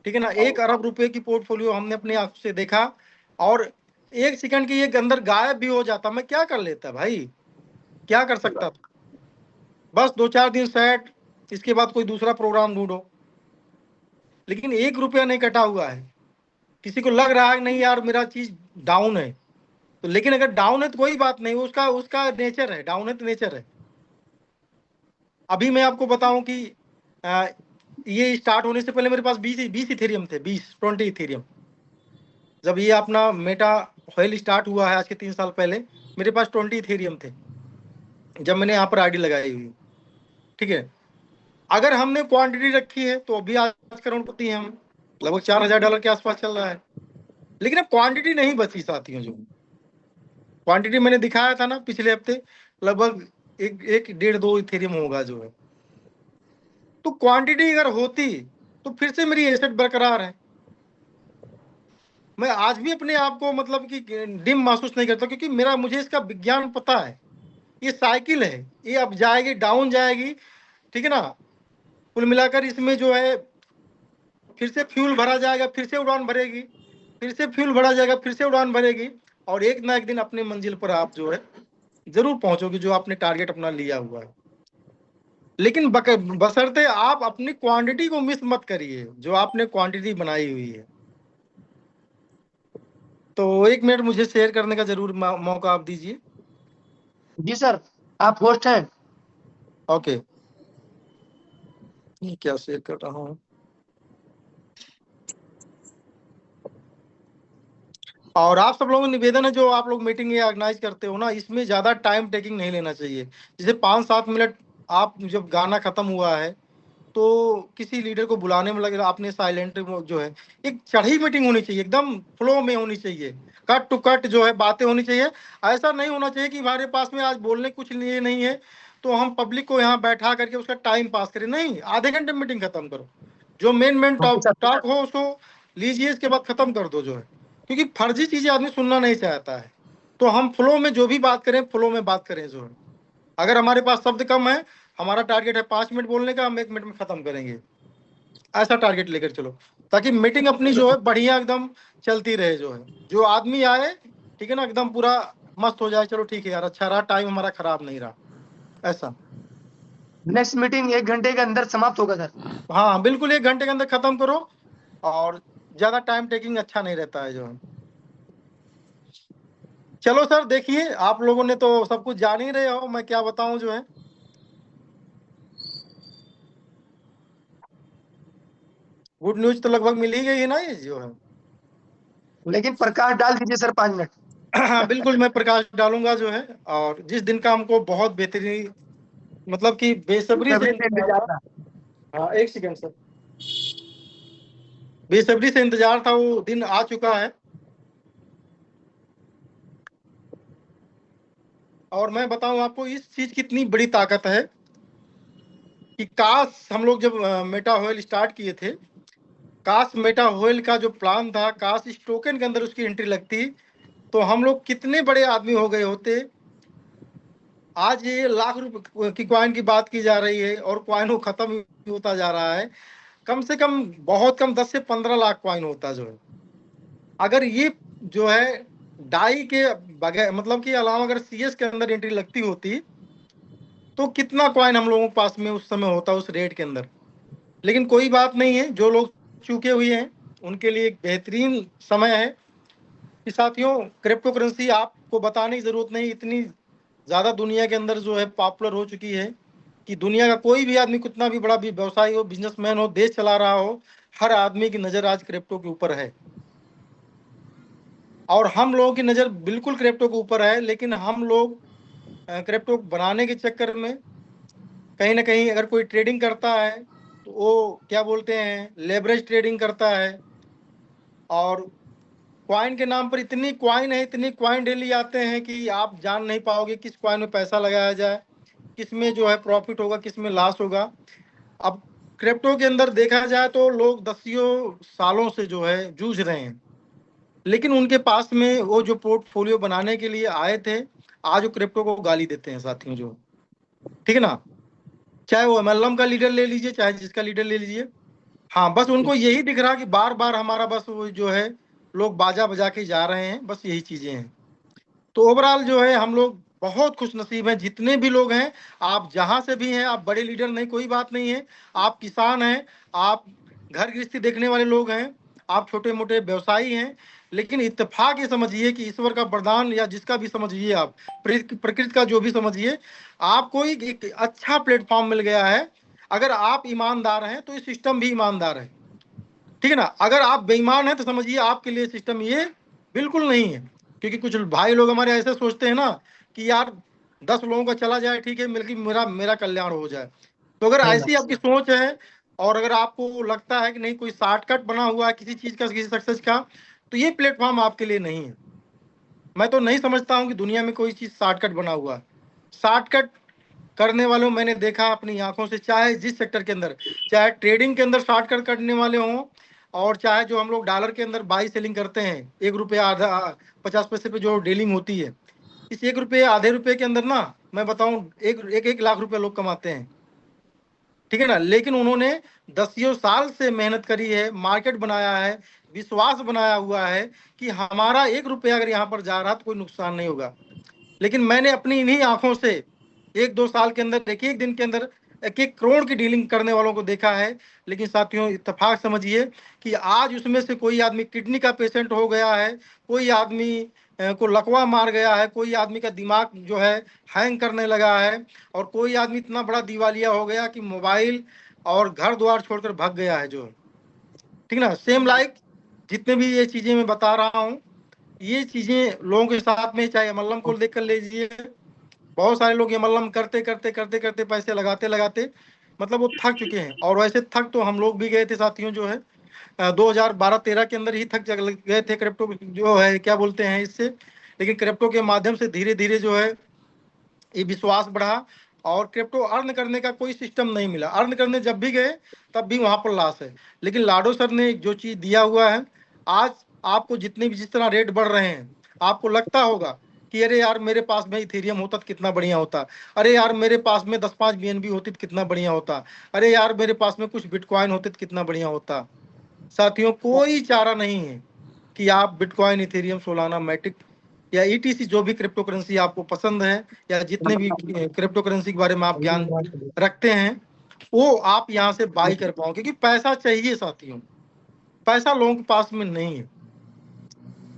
C: ठीक है ना, 1 अरब रुपए की पोर्टफोलियो हमने अपने आंखों से देखा, और 1 सेकंड के ये अंदर गायब भी हो जाता, मैं क्या कर लेता भाई, क्या कर सकता था। बस 2-4 दिन सेट, इसके बाद कोई दूसरा प्रोग्राम ढूंढो। लेकिन 1 रुपया नहीं कटा हुआ है। किसी को लग रहा है नहीं यार मेरा चीज डाउन है, तो लेकिन अगर डाउन है तो कोई बात नहीं, उसका उसका नेचर है, डाउन है तो नेचर है। अभी मैं आपको बताऊं कि ये स्टार्ट होने से पहले मेरे पास 20 इथेरियम थे, 20 इथेरियम। जब ये अपना मेटा ऑयल स्टार्ट हुआ है आज के 3 साल पहले, मेरे पास 20 इथेरियम थे जब मैंने यहाँ पर आईडी लगाई हुई, ठीक है। अगर हमने क्वांटिटी रखी है तो अभी आज करोड़पति हैं हम, लगभग $4000 के आसपास चल रहा है। लेकिन अब क्वांटिटी नहीं बची साथियों। जो क्वांटिटी मैंने दिखाया था ना पिछले हफ्ते, लगभग 1-1.5-2 इथेरियम होगा जो है। तो क्वांटिटी अगर होती तो फिर से मेरी एसेट बरकरार है। मैं आज भी अपने आप को मतलब कि डिम महसूस नहीं करता, क्योंकि मुझे इसका विज्ञान पता है। ये साइकिल है, ये अब जाएगी, डाउन जाएगी, ठीक है ना। कुल मिलाकर इसमें जो है फिर से फ्यूल भरा जाएगा, फिर से उड़ान भरेगी, फिर से फ्यूल भरा जाएगा, फिर से उड़ान भरेगी, और एक ना एक दिन अपने मंजिल पर आप जो है जरूर पहुंचोगे, जो आपने टारगेट अपना लिया हुआ है। लेकिन बशर्ते आप अपनी क्वांटिटी को मिस मत करिए, जो आपने क्वांटिटी बनाई हुई है। तो 1 मिनट मुझे शेयर करने का जरूर मौका आप दीजिए।
B: जी सर, आप होस्ट हैं।
C: ओके, ये क्या शेयर कर रहा हूँ। और आप सब लोगों को निवेदन है, जो आप लोग मीटिंग ये ऑर्गेनाइज करते हो ना, इसमें ज्यादा टाइम टेकिंग नहीं लेना चाहिए। जैसे 5-7 मिनट आप जब गाना खत्म हुआ है तो किसी लीडर को बुलाने में लगे, आपने साइलेंट जो है, एक चढ़ी मीटिंग होनी चाहिए, एकदम फ्लो में होनी चाहिए, कट टू कट जो है बातें होनी चाहिए। ऐसा नहीं होना चाहिए कि हमारे पास में आज बोलने कुछ लिए नहीं है तो हम पब्लिक को यहाँ बैठा करके उसका टाइम पास करें। नहीं, आधे घंटे में मीटिंग खत्म करो, जो मेन टॉक हो उसको लीजिए, इसके बाद खत्म कर दो जो है। क्योंकि फर्जी चीजें आदमी सुनना नहीं चाहता है। तो हम फ्लो में जो भी बात करें, फ्लो में बात करें जो है। अगर हमारे पास शब्द कम है, हमारा टारगेट है 5 मिनट बोलने का, हम 1 मिनट में खत्म करेंगे, ऐसा टारगेट लेकर चलो, ताकि मीटिंग अपनी जो है बढ़िया एकदम चलती रहे जो है। जो आदमी आए, ठीक है ना, एकदम पूरा मस्त हो जाए, चलो ठीक है यार, अच्छा रहा, टाइम हमारा खराब नहीं रहा, ऐसा।
B: नेक्स्ट मीटिंग 1 घंटे के अंदर समाप्त होगा सर।
C: हाँ बिल्कुल, 1 घंटे के अंदर खत्म करो, और ज्यादा टाइम टेकिंग अच्छा नहीं रहता है जो है। चलो सर, देखिए आप लोगों ने तो सब कुछ जान ही रहे हो, मैं क्या बताऊं जो है। गुड न्यूज तो लगभग मिल ही गई है ना ये जो है।
B: लेकिन प्रकाश डाल दीजिए सर 5 मिनट।
C: हाँ बिल्कुल, मैं प्रकाश डालूंगा जो है। और जिस दिन का हमको बहुत बेहतरीन, मतलब कि बेसब्री से इंतजार था। हाँ 1 सेकंड सर, बेसब्री से इंतजार था, वो दिन आ चुका है। और मैं बताऊं आपको, इस चीज की इतनी बड़ी ताकत है कि काश हम लोग जब मेटा होयल स्टार्ट किए थे, काश मेटा होयल का जो प्लान था, काश इस टोकन के अंदर उसकी एंट्री लगती, तो हम लोग कितने बड़े आदमी हो गए होते। आज ये लाख रुपए की कॉइन की बात की जा रही है, और कॉइन वो खत्म ही होता जा रहा है। कम से कम, बहुत कम 10 से 15 लाख कॉइन होता जो है। अगर ये जो है डाई के बगैर, मतलब कि अलावा अगर सीएस के अंदर एंट्री लगती होती, तो कितना कॉइन हम लोगों के पास में उस समय होता उस रेट के अंदर। लेकिन कोई बात नहीं है, जो लोग चुके हुए हैं उनके लिए एक बेहतरीन समय है कि साथियों, क्रिप्टो करेंसी आपको बताने की जरूरत नहीं, इतनी ज्यादा दुनिया के अंदर जो है पॉपुलर हो चुकी है कि दुनिया का कोई भी आदमी, कितना भी बड़ा भी व्यवसायी हो, बिजनेसमैन हो, देश चला रहा हो, हर आदमी की नजर आज क्रिप्टो के ऊपर है। और हम लोगों की नजर बिल्कुल क्रिप्टो के ऊपर है, लेकिन हम लोग क्रिप्टो बनाने के चक्कर में कहीं ना कहीं अगर कोई ट्रेडिंग करता है तो वो क्या बोलते हैं, लेवरेज ट्रेडिंग करता है। और क्वाइन के नाम पर इतनी क्वाइन है, इतनी क्वाइन डेली आते हैं कि आप जान नहीं पाओगे किस क्वाइन में पैसा लगाया जाए, किस में जो है प्रॉफिट होगा, किस में लॉस होगा। अब क्रिप्टो के अंदर देखा जाए तो लोग दसियों सालों से जो है जूझ रहे हैं, लेकिन उनके पास में वो जो पोर्टफोलियो बनाने के लिए आए थे, आज वो क्रिप्टो को गाली देते हैं साथियों जो, ठीक है ना। चाहे वो एमएलएम का लीडर ले लीजिए, चाहे जिसका लीडर ले लीजिए, हाँ बस उनको यही दिख रहा कि बार बार हमारा बस वो जो है लोग बाजा बजा के जा रहे हैं, बस यही चीजें हैं। तो ओवरऑल जो है हम लोग बहुत खुश नसीब हैं, जितने भी लोग हैं, आप जहां से भी हैं, आप बड़े लीडर नहीं, कोई बात नहीं है, आप किसान हैं, आप घर गृहस्थी देखने वाले लोग हैं, आप छोटे मोटे व्यवसायी हैं, लेकिन इत्तेफाक ये समझिए कि ईश्वर का वरदान, या जिसका भी समझिए आप, प्रकृति का जो भी समझिए, आपको एक अच्छा प्लेटफॉर्म मिल गया है। अगर आप ईमानदार हैं तो ये सिस्टम भी ईमानदार है, ठीक है ना। अगर आप बेईमान हैं तो समझिए आपके लिए सिस्टम ये बिल्कुल नहीं है। क्योंकि कुछ भाई लोग हमारे ऐसे सोचते हैं ना कि यार 10 लोगों का चला जाए, ठीक है, मिलकर मेरा मेरा कल्याण हो जाए। तो अगर ऐसी आपकी सोच है, और अगर आपको लगता है कि नहीं कोई शॉर्टकट बना हुआ है किसी चीज का, किसी सक्सेस का, तो ये प्लेटफॉर्म आपके लिए नहीं है। मैं तो नहीं समझता हूँ कि दुनिया में कोई चीज शॉर्टकट बना हुआ है। शॉर्टकट करने वालों मैंने देखा अपनी आंखों से, चाहे जिस सेक्टर के अंदर, चाहे ट्रेडिंग के अंदर शॉर्टकट करने वाले हों, और चाहे जो हम लोग डॉलर के अंदर बाई सेलिंग करते हैं, 1 रुपया आधा 50 पैसे पे जो डीलिंग होती है, इस 1 रुपये आधे रुपये के अंदर ना, मैं बताऊं, एक लाख रुपए लोग कमाते हैं, ठीक है ना। लेकिन उन्होंने दसियों साल से मेहनत करी है, मार्केट बनाया है, विश्वास बनाया हुआ है कि हमारा 1 रुपया अगर यहाँ पर जा रहा तो कोई नुकसान नहीं होगा। लेकिन मैंने अपनी इन्हीं आंखों से 1-2 साल के अंदर, एक दिन के अंदर 1-1 करोड़ की डीलिंग करने वालों को देखा है। लेकिन साथियों इत्तेफाक समझिए कि आज उसमें से कोई आदमी किडनी का पेशेंट हो गया है, कोई आदमी को लकवा मार गया है, कोई आदमी का दिमाग जो है हैंग करने लगा है, और कोई आदमी इतना बड़ा दिवालिया हो गया कि मोबाइल और घर द्वार छोड़कर भाग गया है जो, ठीक ना। सेम लाइक जितने भी ये चीजें मैं बता रहा हूँ, ये चीजें लोगों के साथ में, चाहे मल्लम को देख कर लीजिए, बहुत सारे लोग ये मल्लम करते करते करते करते पैसे लगाते लगाते मतलब वो थक चुके हैं। और वैसे थक तो हम लोग भी गए थे साथियों जो है, 2012-13 के अंदर ही थक गए थे क्रिप्टो जो है क्या बोलते हैं इससे। लेकिन क्रिप्टो के माध्यम से धीरे धीरे जो है ये विश्वास बढ़ा, और क्रिप्टो अर्न करने का कोई सिस्टम नहीं मिला। अर्न करने जब भी गए तब भी वहां पर लॉस है। लेकिन लाडो सर ने जो चीज दिया हुआ है, आज आपको जितने भी जिस तरह रेट बढ़ रहे हैं, आपको लगता होगा कि अरे यार मेरे पास में इथेरियम होता तो कितना बढ़िया होता, अरे यार मेरे पास में 10-5 BNB होती तो कितना बढ़िया होता, अरे यार मेरे पास में कुछ बिटकॉइन होते तो कितना बढ़िया होता। साथियों कोई चारा नहीं है कि आप बिटकॉइन, इथेरियम, सोलाना, मैटिक या ईटीसी जो भी क्रिप्टो करेंसी आपको पसंद है, या जितने भी क्रिप्टो करेंसी के बारे में आप ज्ञान रखते हैं, वो आप यहाँ से बाई कर पाओ। क्योंकि पैसा चाहिए साथियों, पैसा लोगों के पास में नहीं है,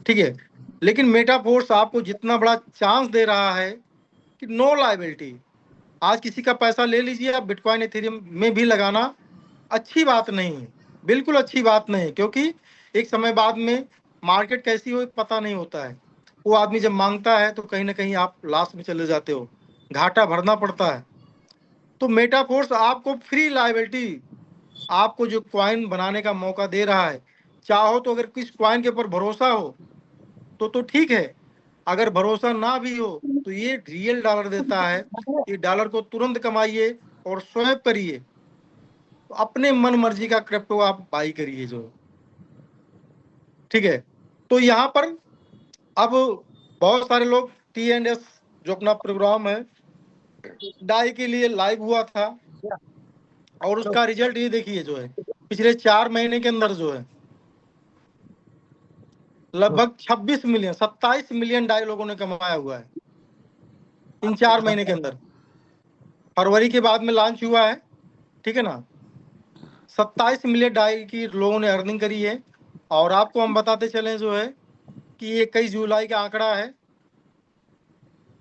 C: ठीक है। लेकिन मेटाफोर्स आपको जितना बड़ा चांस दे रहा है कि नो लायबिलिटी, आज किसी का पैसा ले लीजिए आप, बिटकॉइन इथेरियम में भी लगाना अच्छी बात नहीं है, बिल्कुल अच्छी बात नहीं है। क्योंकि एक समय बाद में मार्केट कैसी हो पता नहीं होता है। वो आदमी जब मांगता है तो कहीं ना कहीं आप लास्ट में चले जाते हो, घाटा भरना पड़ता है। तो मेटाफोर्स आपको फ्री लायबिलिटी, आपको जो क्वाइन बनाने का मौका दे रहा है, चाहो तो अगर किस क्वाइन के ऊपर भरोसा हो तो ठीक है, अगर भरोसा ना भी हो तो ये रियल डॉलर देता है। ये डॉलर को तुरंत कमाइए और स्वैप करिए, तो अपने मन मर्जी का क्रिप्टो आप बाई करिए जो, ठीक है। तो यहाँ पर अब बहुत सारे लोग TNS जो अपना प्रोग्राम है डाई के लिए लाइव हुआ था, और उसका रिजल्ट ये देखिए जो है पिछले 4 महीने के अंदर जो है लगभग 26 मिलियन 27 मिलियन डाई लोगों ने कमाया हुआ है इन 4 महीने के अंदर। फरवरी के बाद में लॉन्च हुआ है, ठीक है ना। 27 मिलियन डाई की लोगों ने अर्निंग करी है। और आपको हम बताते चले जो है कि ये 21 जुलाई का आंकड़ा है,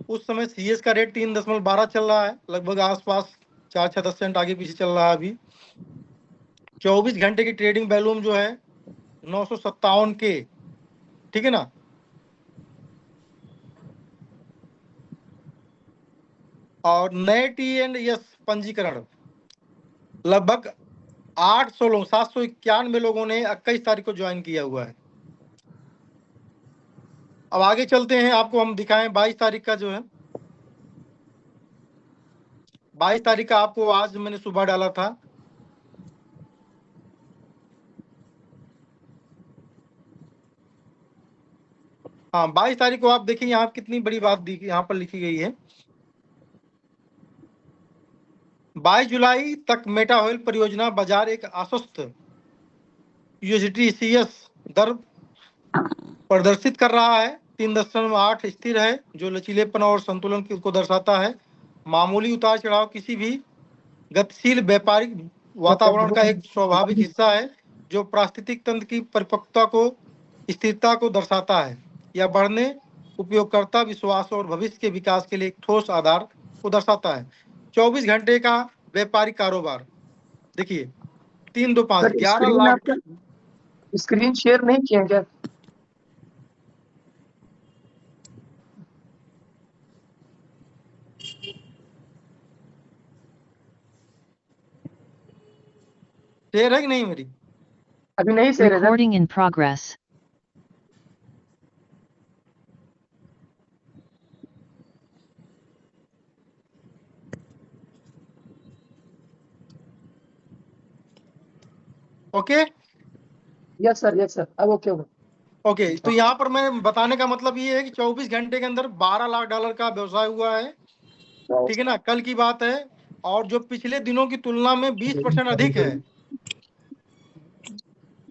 C: उस समय सीएस का रेट 3.12 चल रहा है, लगभग आसपास 4-10 सेंट आगे पीछे चल रहा है अभी। 24 घंटे की ट्रेडिंग वॉल्यूम जो है 957 के, ठीक है ना। और नए TNS पंजीकरण लगभग 800 लोग, 791 लोगों ने 21 तारीख को ज्वाइन किया हुआ है। अब आगे चलते हैं, आपको हम दिखाएं 22 तारीख का जो है, 22 तारीख का आपको आज मैंने सुबह डाला था। हाँ, 22 तारीख को आप देखिए यहाँ कितनी बड़ी बात दी यहाँ पर लिखी गई है। 22 जुलाई तक मेटा ऑयल परियोजना बाजार एक आश्वस्त USDCS दर प्रदर्शित कर रहा है। 3.8 स्थिर है, जो लचीलेपन और संतुलन को दर्शाता है। मामूली उतार चढ़ाव किसी भी गतिशील व्यापारिक वातावरण का एक स्वाभाविक हिस्सा है, जो पारिस्थितिक तंत्र की परिपक्वता को, स्थिरता को दर्शाता है या बढ़ने, उपयोगकर्ता विश्वास और भविष्य के विकास के लिए एक ठोस आधार को दर्शाता है। 24 घंटे का व्यापारिक कारोबार देखिए, 325 11 लाख।
B: स्क्रीन शेयर नहीं किया क्या?
C: शेयर है कि नहीं मेरी?
B: अभी नहीं शेयर है।
D: Recording in progress.
C: Okay
B: yes sir, अब ओके होगा।
C: ओके, तो यहाँ पर मैं बताने का मतलब ये है कि 24 घंटे के अंदर $12 लाख का व्यवसाय हुआ है, ठीक है ना। कल की बात है, और जो पिछले दिनों की तुलना में 20% अधिक है।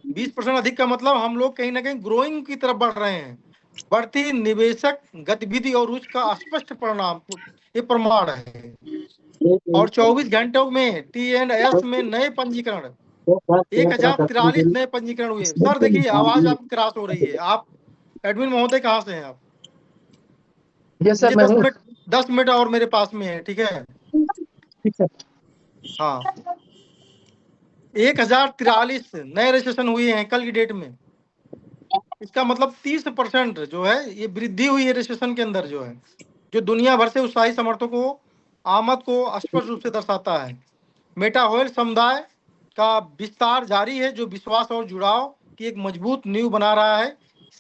C: 20% अधिक का मतलब हम लोग कहीं ना कहीं ग्रोइंग की तरफ बढ़ रहे हैं। बढ़ती निवेशक गतिविधि और उसका स्पष्ट परिणाम, ये प्रमाण है। और 24 घंटों में TNS में नए पंजीकरण 1043 नए पंजीकरण हुए। सर देखिए, आवाज आपकी क्रॉस हो रही है। आप एडमिन महोदय कहाँ से हैं आप?
B: यस सर,
C: मुझे
B: मैं
C: 10 मिनट और मेरे पास में है, ठीक है।
B: ठीक है।
C: हाँ, 1043 नए रजिस्ट्रेशन हुए हैं कल की डेट में। इसका मतलब 30% जो है ये वृद्धि हुई है रजिस्ट्रेशन के अंदर, जो है जो दुनिया भर से उत्साही समर्थकों आमद को स्पष्ट रूप से दर्शाता है। मेटा ऑयल समुदाय का विस्तार जारी है, जो विश्वास और जुड़ाव की एक मजबूत नींव बना रहा है।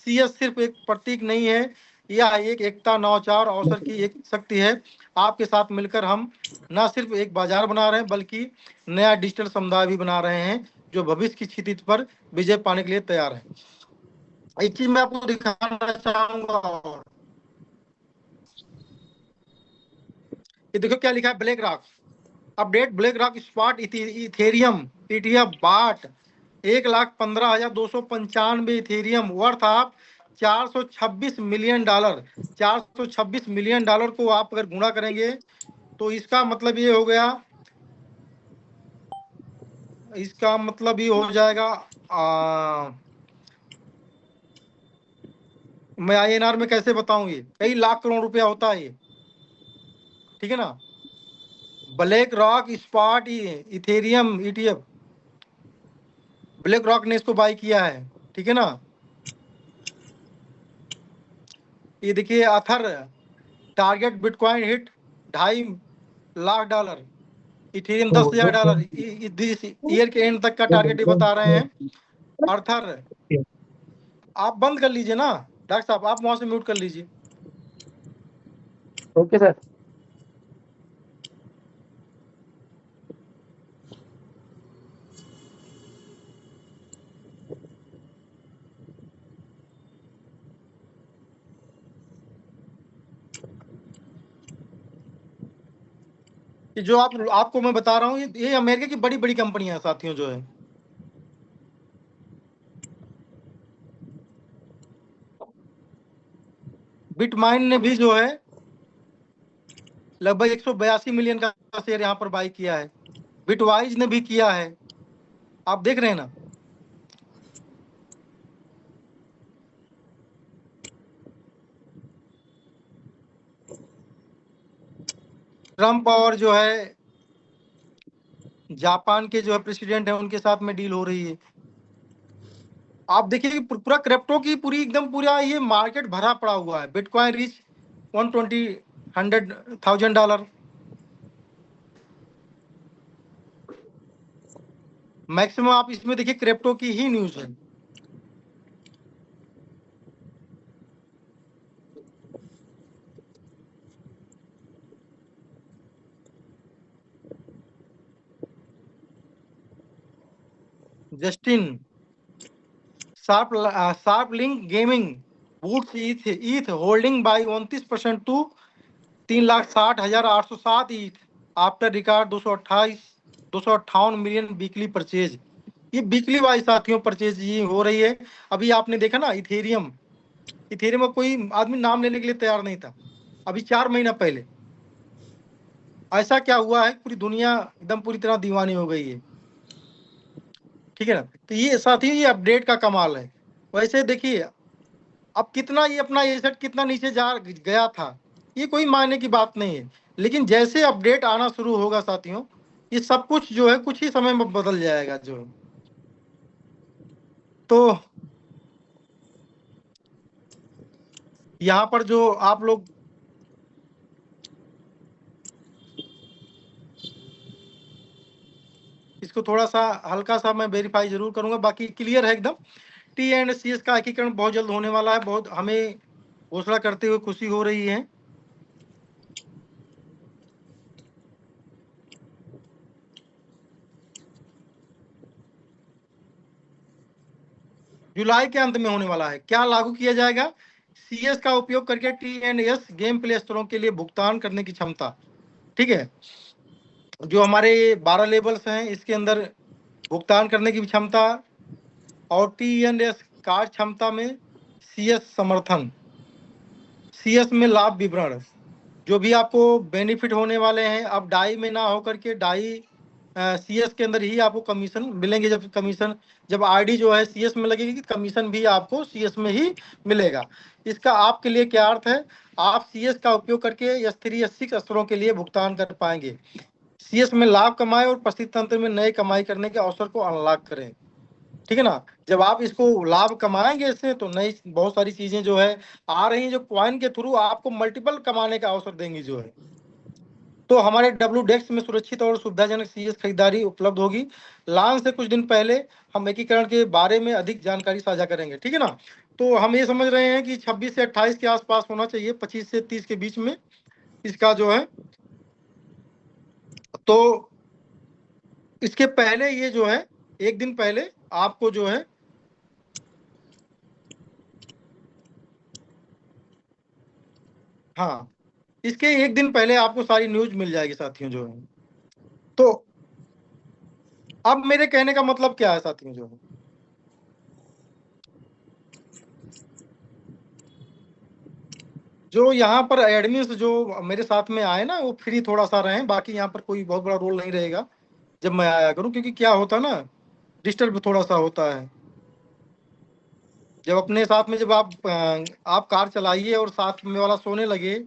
C: CS सिर्फ एक प्रतीक नहीं है, यह एक एकता, नवाचार, अवसर की एक शक्ति है। आपके साथ मिलकर हम न सिर्फ एक बाजार बना रहे हैं, बल्कि नया डिजिटल समुदाय भी बना रहे हैं, जो भविष्य की क्षितिज पर विजय पाने के लिए तैयार है। एक चीज मैं आपको दिखाना चाहूंगा, और ये देखो क्या लिखा है, black rock update, black rock spot Ethereum ETF बाट 1,15,295 Ethereum worth of $426 million. $426 million को आप अगर गुणा करेंगे तो इसका मतलब ये हो गया, इसका मतलब ये हो जाएगा मैं INR में कैसे बताऊं, ये कई लाख करोड़ रुपया होता है ये, ठीक है ना। Black rock spot Ethereum ETF, black rock ने इसको बाय किया है, ठीक है ना। ये देखिए, other target bitcoin hit $2.5 lakh, Ethereum $10,000 इस ईयर के एंड तक का टारगेट ये बता रहे हैं। अर्थर आप बंद कर लीजिए ना डॉक्टर साहब, आप वहां से म्यूट कर लीजिए।
B: Okay sir.
C: कि जो आपको मैं बता रहा हूँ, ये अमेरिका की बड़ी बड़ी कंपनियां साथियों जो है। बिटमाइन ने भी जो है लगभग 182 मिलियन का शेयर यहाँ पर बाई किया है। बिटवाइज ने भी किया है, आप देख रहे हैं ना। ट्रम्प और जो है जापान के जो है प्रेसिडेंट है उनके साथ में डील हो रही है। आप देखिए कि पूरा क्रिप्टो की पूरी एकदम पूरा ये मार्केट भरा पड़ा हुआ है। Bitcoin reach 120,000 dollar. मैक्सिमम आप इसमें देखिए क्रिप्टो की ही न्यूज है। Just in SharpLink gaming boosts ETH holding by 29% to 3,60,807 ETH after record 258 million weekly purchase. ये वीकली वाइज साथियों परचेज ये हो रही है। अभी आपने देखा ना इथेरियम में कोई आदमी नाम लेने के लिए तैयार नहीं था अभी 4 महीना पहले। ऐसा क्या हुआ है, पूरी दुनिया एकदम पूरी तरह दीवानी हो गई है। ठीक है ना। तो ये साथियों ये अपडेट का कमाल है। वैसे देखिए अब कितना ये अपना एसेट कितना नीचे जा गया था ये कोई मायने की बात नहीं है, लेकिन जैसे अपडेट आना शुरू होगा साथियों ये सब कुछ जो है कुछ ही समय में बदल जाएगा जो है। तो यहाँ पर जो आप लोग इसको थोड़ा सा हल्का सा मैं वेरीफाई जरूर करूंगा, बाकी क्लियर है एकदम। T&CS का एकीकरण बहुत जल्द होने वाला है। बहुत हमें घोषणा करते हुए खुशी हो रही है। जुलाई के अंत में होने वाला है। क्या लागू किया जाएगा? CS का उपयोग करके T&S गेम प्ले स्तरों के लिए भुगतान करने की क्षमता। ठीक है, जो हमारे 12 लेवल्स हैं इसके अंदर भुगतान करने की क्षमता और T&S कार्ड क्षमता में CS समर्थन, CS में लाभ विवरण, जो भी आपको बेनिफिट होने वाले हैं। अब डाई में ना होकर के डाई CS के अंदर ही आपको कमीशन मिलेंगे। जब आईडी जो है CS में लगेगी कमीशन भी आपको CS में ही मिलेगा। इसका आपके लिए क्या अर्थ है? आप CS का उपयोग करके S3 S6 स्तरों के लिए भुगतान कर पाएंगे। CS में लाभ कमाए और परिस्थिति तंत्र में नए कमाई करने के अवसर को अनलॉक करें। ठीक है ना। जब आप इसको लाभ कमाएंगे इससे तो नई बहुत सारी चीजें जो है आ रही हैं जो कॉइन के थ्रू आपको मल्टीपल कमाने का अवसर देंगी जो है। तो हमारे WDEX में सुरक्षित और सुविधाजनक CS खरीदारी उपलब्ध होगी। लॉन्च से कुछ दिन पहले हम एकीकरण के बारे में अधिक जानकारी साझा करेंगे। ठीक है ना। तो हम ये समझ रहे हैं कि 26 से 28 के आसपास होना चाहिए, 25 से 30 के बीच में इसका जो है। तो इसके पहले ये जो है एक दिन पहले आपको जो है हाँ इसके एक दिन पहले आपको सारी न्यूज मिल जाएगी साथियों जो है। तो अब मेरे कहने का मतलब क्या है साथियों जो है, जो यहाँ पर एडमिन्स जो मेरे साथ में आए ना वो फ्री थोड़ा सा रहे, बाकी यहाँ पर कोई बहुत बड़ा रोल नहीं रहेगा जब मैं आया करूँ, क्योंकि क्या होता ना डिस्टर्ब थोड़ा सा होता है। जब अपने साथ में जब आप कार चलाइए और साथ में वाला सोने लगे,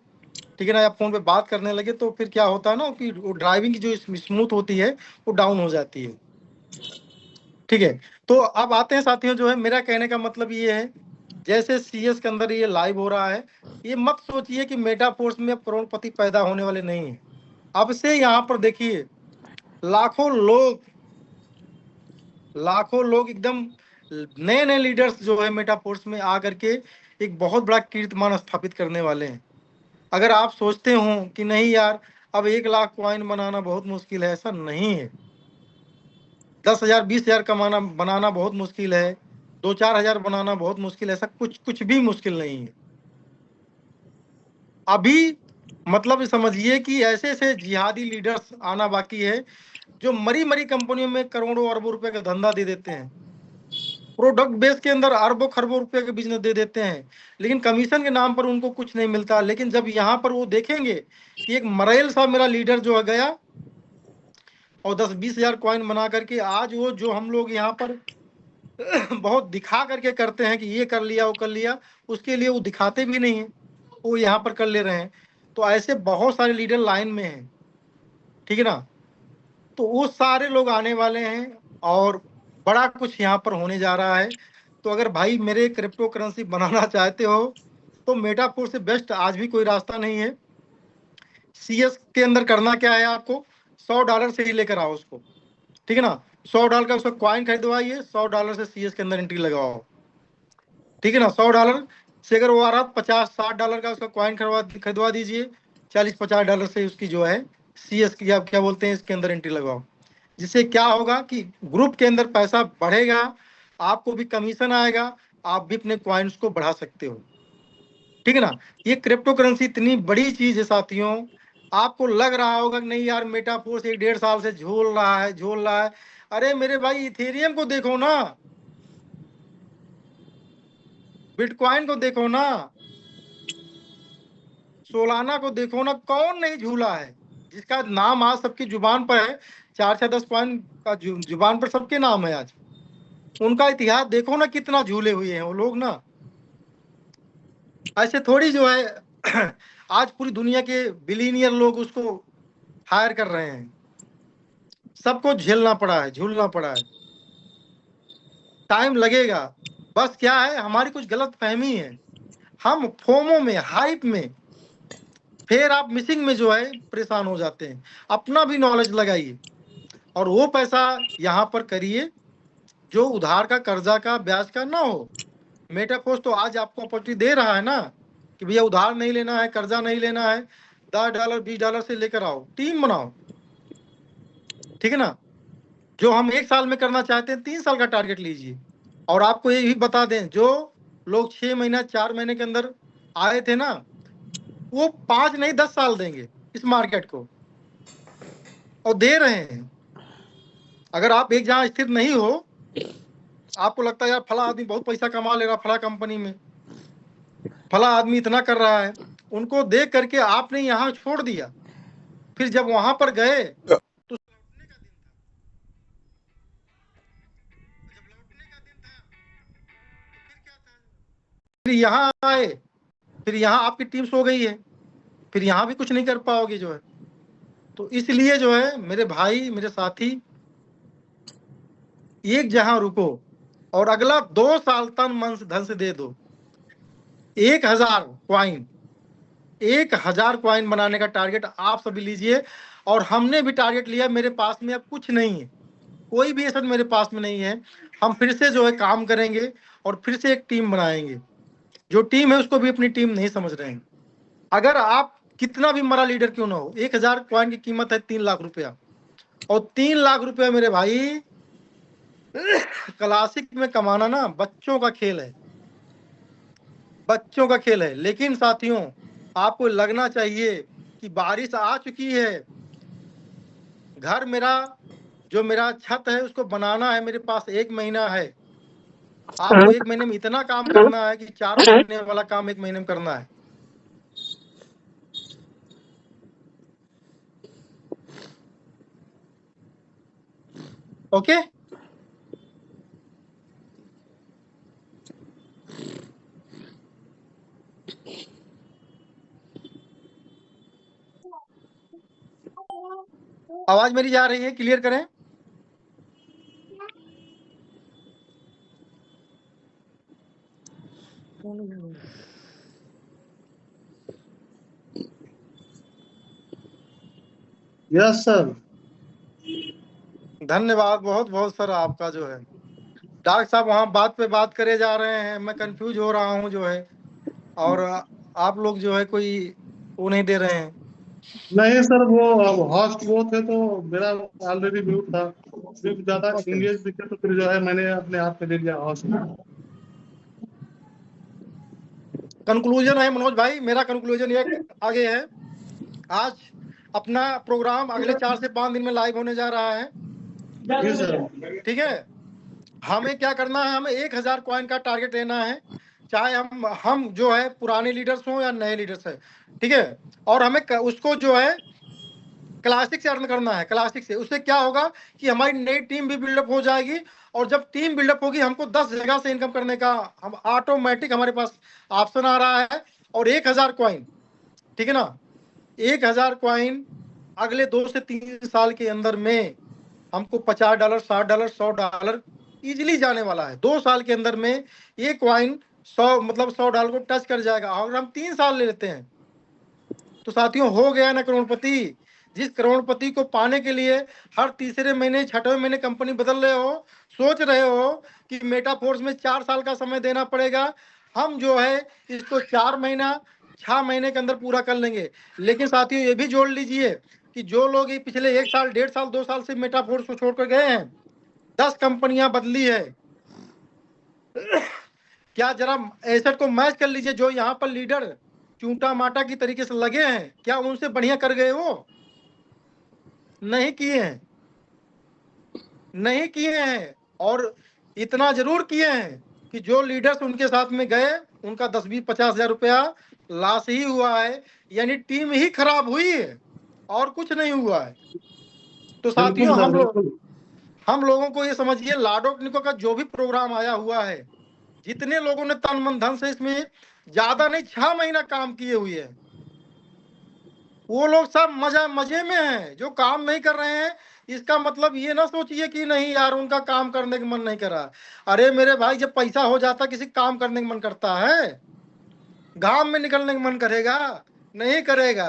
C: ठीक है ना, या फोन पे बात करने लगे तो फिर क्या होता है ना कि वो ड्राइविंग की जो स्मूथ होती है वो डाउन हो जाती है। ठीक है। तो अब आते हैं साथियों जो है, मेरा कहने का मतलब ये है जैसे CS के अंदर ये लाइव हो रहा है, ये मत सोचिए कि मेटाफोर्स में अब करोड़पति पैदा होने वाले नहीं है। अब से यहाँ पर देखिए लाखों लोग एकदम नए नए लीडर्स जो है मेटाफोर्स में आकर के एक बहुत बड़ा कीर्तिमान स्थापित करने वाले हैं। अगर आप सोचते हो कि नहीं यार अब 1 लाख कॉइन बनाना बहुत मुश्किल है, ऐसा नहीं है। 10,000 20,000 बनाना बहुत मुश्किल है, 2-4 हजार बनाना बहुत मुश्किल है, ऐसा कुछ भी मुश्किल नहीं है। अभी मतलब समझिए कि ऐसे ऐसे जिहादी लीडर्स आना बाकी है जो मरी मरी कंपनियों में करोड़ों अरबों रुपए का धंधा दे देते हैं, प्रोडक्ट बेस के अंदर अरबों खरबों रुपए के बिजनेस दे देते हैं, लेकिन कमीशन के नाम पर उनको कुछ नहीं मिलता। लेकिन जब यहाँ पर वो देखेंगे कि एक मरेल सा मेरा लीडर जो है गया और 10-20 हजार कॉइन बना करके आज वो जो हम लोग यहाँ पर बहुत दिखा करके करते हैं कि ये कर लिया वो कर लिया, उसके लिए वो दिखाते भी नहीं है, वो यहाँ पर कर ले रहे हैं। तो ऐसे बहुत सारे लीडर लाइन में हैं ठीक है ना। तो वो सारे लोग आने वाले हैं और बड़ा कुछ यहाँ पर होने जा रहा है। तो अगर भाई मेरे क्रिप्टो करेंसी बनाना चाहते हो तो मेटाफोर से बेस्ट आज भी कोई रास्ता नहीं है। CS के अंदर करना क्या है, आपको $100 से ही लेकर आओ उसको, ठीक है ना। $100 का उसका कॉइन खरीदवाइए, $100 से CS के अंदर एंट्री लगाओ, ठीक है ना। $100 से अगर वो आ रहा $50-60 का उसका कॉइन खरीदवा दीजिए, $40-50 से उसकी जो है CS की आप क्या बोलते हैं इसके अंदर एंट्री लगाओ। जिससे क्या होगा कि ग्रुप के अंदर पैसा बढ़ेगा, आपको भी कमीशन आएगा, आप भी अपने कॉइन्स को बढ़ा सकते हो, ठीक है ना। ये क्रिप्टो करेंसी इतनी बड़ी चीज है साथियों, आपको लग रहा होगा कि नहीं यार मेटाफोर्स 1-1.5 साल से झूल रहा है। अरे मेरे भाई इथेरियम को देखो ना, बिटकॉइन को देखो ना, सोलाना को देखो ना, कौन नहीं झूला है जिसका नाम आज सबकी जुबान पर है। 4-10 कॉइन का जुबान पर सबके नाम है आज। उनका इतिहास देखो ना, कितना झूले हुए हैं वो लोग ना। ऐसे थोड़ी जो है आज पूरी दुनिया के बिलियनियर लोग उसको हायर कर रहे हैं। सबको झेलना पड़ा है, झूलना पड़ा है, टाइम लगेगा। बस क्या है, हमारी कुछ गलत फहमी है, हम फोमो में, हाइप में, फिर आप मिसिंग में जो है परेशान हो जाते हैं। अपना भी नॉलेज लगाइए और वो पैसा यहाँ पर करिए जो उधार का, कर्जा का, ब्याज का ना हो। मेटाफोर्स तो आज आपको अपॉर्चुनिटी दे रहा है ना कि भैया उधार नहीं लेना है, कर्जा नहीं लेना है, $10 $20 से लेकर आओ, टीम बनाओ, ठीक है ना। जो हम 1 साल में करना चाहते हैं 3 साल का टारगेट लीजिए। और आपको ये भी बता दें, जो लोग 6 महीना 4 महीने के अंदर आए थे ना, वो 5 नहीं 10 साल देंगे इस मार्केट को, और दे रहे हैं। अगर आप एक जहां स्थिर नहीं हो, आपको लगता है यार फला आदमी बहुत पैसा कमा ले रहा, फला कंपनी में फला आदमी इतना कर रहा है, उनको देख करके आपने यहाँ छोड़ दिया, फिर जब वहां पर गए तो लौटने का दिन था। जब लौटने का दिन था तो फिर क्या था, फिर यहाँ आए, फिर यहाँ आपकी टीम सो गई है, फिर यहाँ भी कुछ नहीं कर पाओगे जो है। तो इसलिए जो है मेरे भाई, मेरे साथी, एक जहां रुको और अगला 2 साल तन मन से धन से दे दो। 1000 कॉइन, 1000 कॉइन बनाने का टारगेट आप सभी लीजिए। और हमने भी टारगेट लिया, मेरे पास में अब कुछ नहीं है, कोई भी एसेट मेरे पास में नहीं है। हम फिर से जो है काम करेंगे और फिर से एक टीम बनाएंगे। जो टीम है उसको भी अपनी टीम नहीं समझ रहे हैं। अगर आप कितना भी मरा लीडर क्यों ना हो, 1000 कॉइन की कीमत है 3 लाख रुपया, और 3 लाख रुपया मेरे भाई क्लासिक में कमाना ना बच्चों का खेल है, बच्चों का खेल है। लेकिन साथियों आपको लगना चाहिए कि बारिश आ चुकी है, घर मेरा, जो मेरा छत है उसको बनाना है, मेरे पास 1 महीना है। आपको 1 महीने में इतना काम करना है कि 4 महीने वाला काम 1 महीने में करना है। ओके, आवाज मेरी जा रही है, क्लियर करें।
D: Yes sir.
C: धन्यवाद बहुत बहुत सर आपका जो है। डॉक्टर साहब वहाँ बात पे बात करे जा रहे हैं, मैं कंफ्यूज हो रहा हूँ जो है, और आप लोग जो है कोई वो नहीं दे रहे हैं।
D: नहीं सर, वो अब हॉस्ट वो थे तो मेरा ऑलरेडी म्यूट था, सिर्फ ज्यादा इंगेज दिखे तो फिर जो है मैंने अपने हाथ पे ले लिया हॉस्ट।
C: कंक्लूजन है मनोज भाई, मेरा कंक्लूजन ये आगे है, आज अपना प्रोग्राम अगले 4 से 5 दिन में लाइव होने जा रहा है,
D: जी सर।
C: ठीक है। हमें क्या करना है, हमें 1000 कॉइन का टारगेट लेना है, चाहे हम जो है पुराने लीडर्स हों या नए लीडर्स है, ठीक है। और हमें उसको जो है क्लासिक से अर्न करना है, क्लासिक से। उससे क्या होगा कि हमारी नई टीम भी बिल्डअप हो जाएगी, और जब टीम बिल्डअप होगी हमको 10 जगह से इनकम करने का हम ऑटोमेटिक हमारे पास ऑप्शन आ रहा है। और 1000 कॉइन, ठीक है ना, 1000 कॉइन अगले 2 से 3 साल के अंदर में हमको $50, $60, $100 इजीली जाने वाला है। 2 साल के अंदर में ये कॉइन 100 मतलब $100 को टच कर जाएगा। अगर हम 3 साल ले लेते हैं तो साथियों हो गया ना करोड़पति। जिस करोड़पति को पाने के लिए हर तीसरे महीने 6वें महीने कंपनी बदल रहे हो, सोच रहे हो कि मेटाफोर्स में 4 साल का समय देना पड़ेगा, हम जो है इसको 4 महीना 6 महीने के अंदर पूरा कर लेंगे। लेकिन साथियों ये भी जोड़ लीजिए कि जो लोग ये पिछले 1 साल 1.5 साल 2 साल से मेटाफोर्स को छोड़कर गए हैं, 10 कंपनियां बदली है। क्या जरा एसेट को मैच कर लीजिए, जो यहाँ पर लीडर चूंटा माटा की तरीके से लगे हैं, क्या उनसे बढ़िया कर गए वो? नहीं किए हैं, नहीं किए हैं। और इतना जरूर किए हैं कि जो लीडर्स उनके साथ में गए उनका 10-20-50 हजार रुपया लॉस ही हुआ है, यानी टीम ही खराब हुई है और कुछ नहीं हुआ है। तो साथियों हम लोगों को ये समझिए, लाडोनिको का जो भी प्रोग्राम आया हुआ है, जितने लोगों ने तन मन धन से इसमें ज्यादा नहीं 6 महीना काम किए हुए हैं, वो लोग सब मजे में हैं। जो काम नहीं कर रहे हैं इसका मतलब ये ना सोचिए कि नहीं यार उनका काम करने का मन नहीं कर रहा। अरे मेरे भाई, जब पैसा हो जाता किसी काम करने का मन करता है? गांव में निकलने का मन करेगा? नहीं करेगा।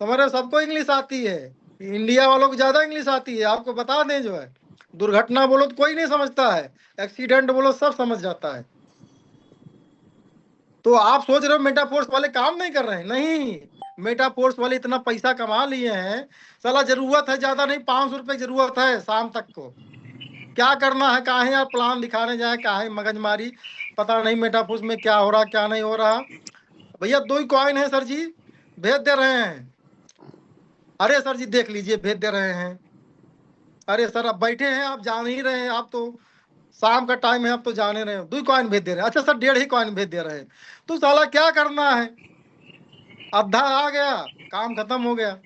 C: समझ रहे? सबको इंग्लिश आती है, इंडिया वालों को ज्यादा इंग्लिश आती है। आपको बता दें, जो है दुर्घटना बोलो तो कोई नहीं समझता है, एक्सीडेंट बोलो सब समझ जाता है। तो आप सोच रहे हो मेटाफोर्स वाले काम नहीं कर रहे हैं? नहीं, मेटाफोर्स वाले इतना पैसा कमा लिए हैं, साला जरूरत है ज्यादा नहीं, 500 रुपए जरूरत है शाम तक को। क्या करना है, काहे यार प्लान दिखाने जाए, काहे मगजमारी, पता नहीं मेटाफोर्स में क्या हो रहा क्या नहीं हो रहा। भैया 2 ही कॉइन है सर जी, भेज दे रहे हैं। अरे सर जी देख लीजिए, भेज दे रहे हैं। अरे सर अब बैठे हैं, आप जान ही रहे हैं, आप तो शाम का टाइम है, आप तो जाने रहे हो। 2 कॉइन भेज दे रहे हैं। अच्छा सर 1.5 ही कॉइन भेज दे रहे हैं। तो साला क्या करना है, आधा आ गया, काम खत्म हो गया।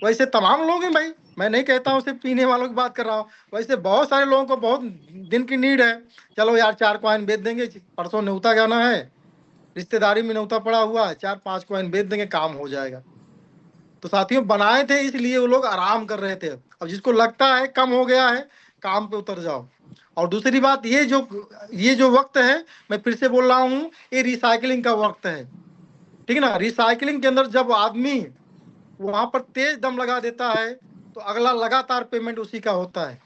C: वैसे तमाम लोग हैं भाई, मैं नहीं कहता हूँ सिर्फ पीने वालों की बात कर रहा हूँ, वैसे बहुत सारे लोगों को बहुत दिन की नीड है। चलो यार 4 कॉइन भेज देंगे, परसों न्योता जाना है, रिश्तेदारी में न्योता पड़ा हुआ है, 4-5 कॉइन भेज देंगे, काम हो जाएगा। तो साथियों बनाए थे इसलिए वो लोग आराम कर रहे थे। अब जिसको लगता है कम हो गया है, काम पे उतर जाओ। और दूसरी बात, ये जो वक्त है, मैं फिर से बोल रहा हूँ, ये रिसाइकलिंग का वक्त है, ठीक है ना। रिसाइकलिंग के अंदर जब आदमी वहां पर तेज दम लगा देता है तो अगला लगातार पेमेंट उसी का होता है।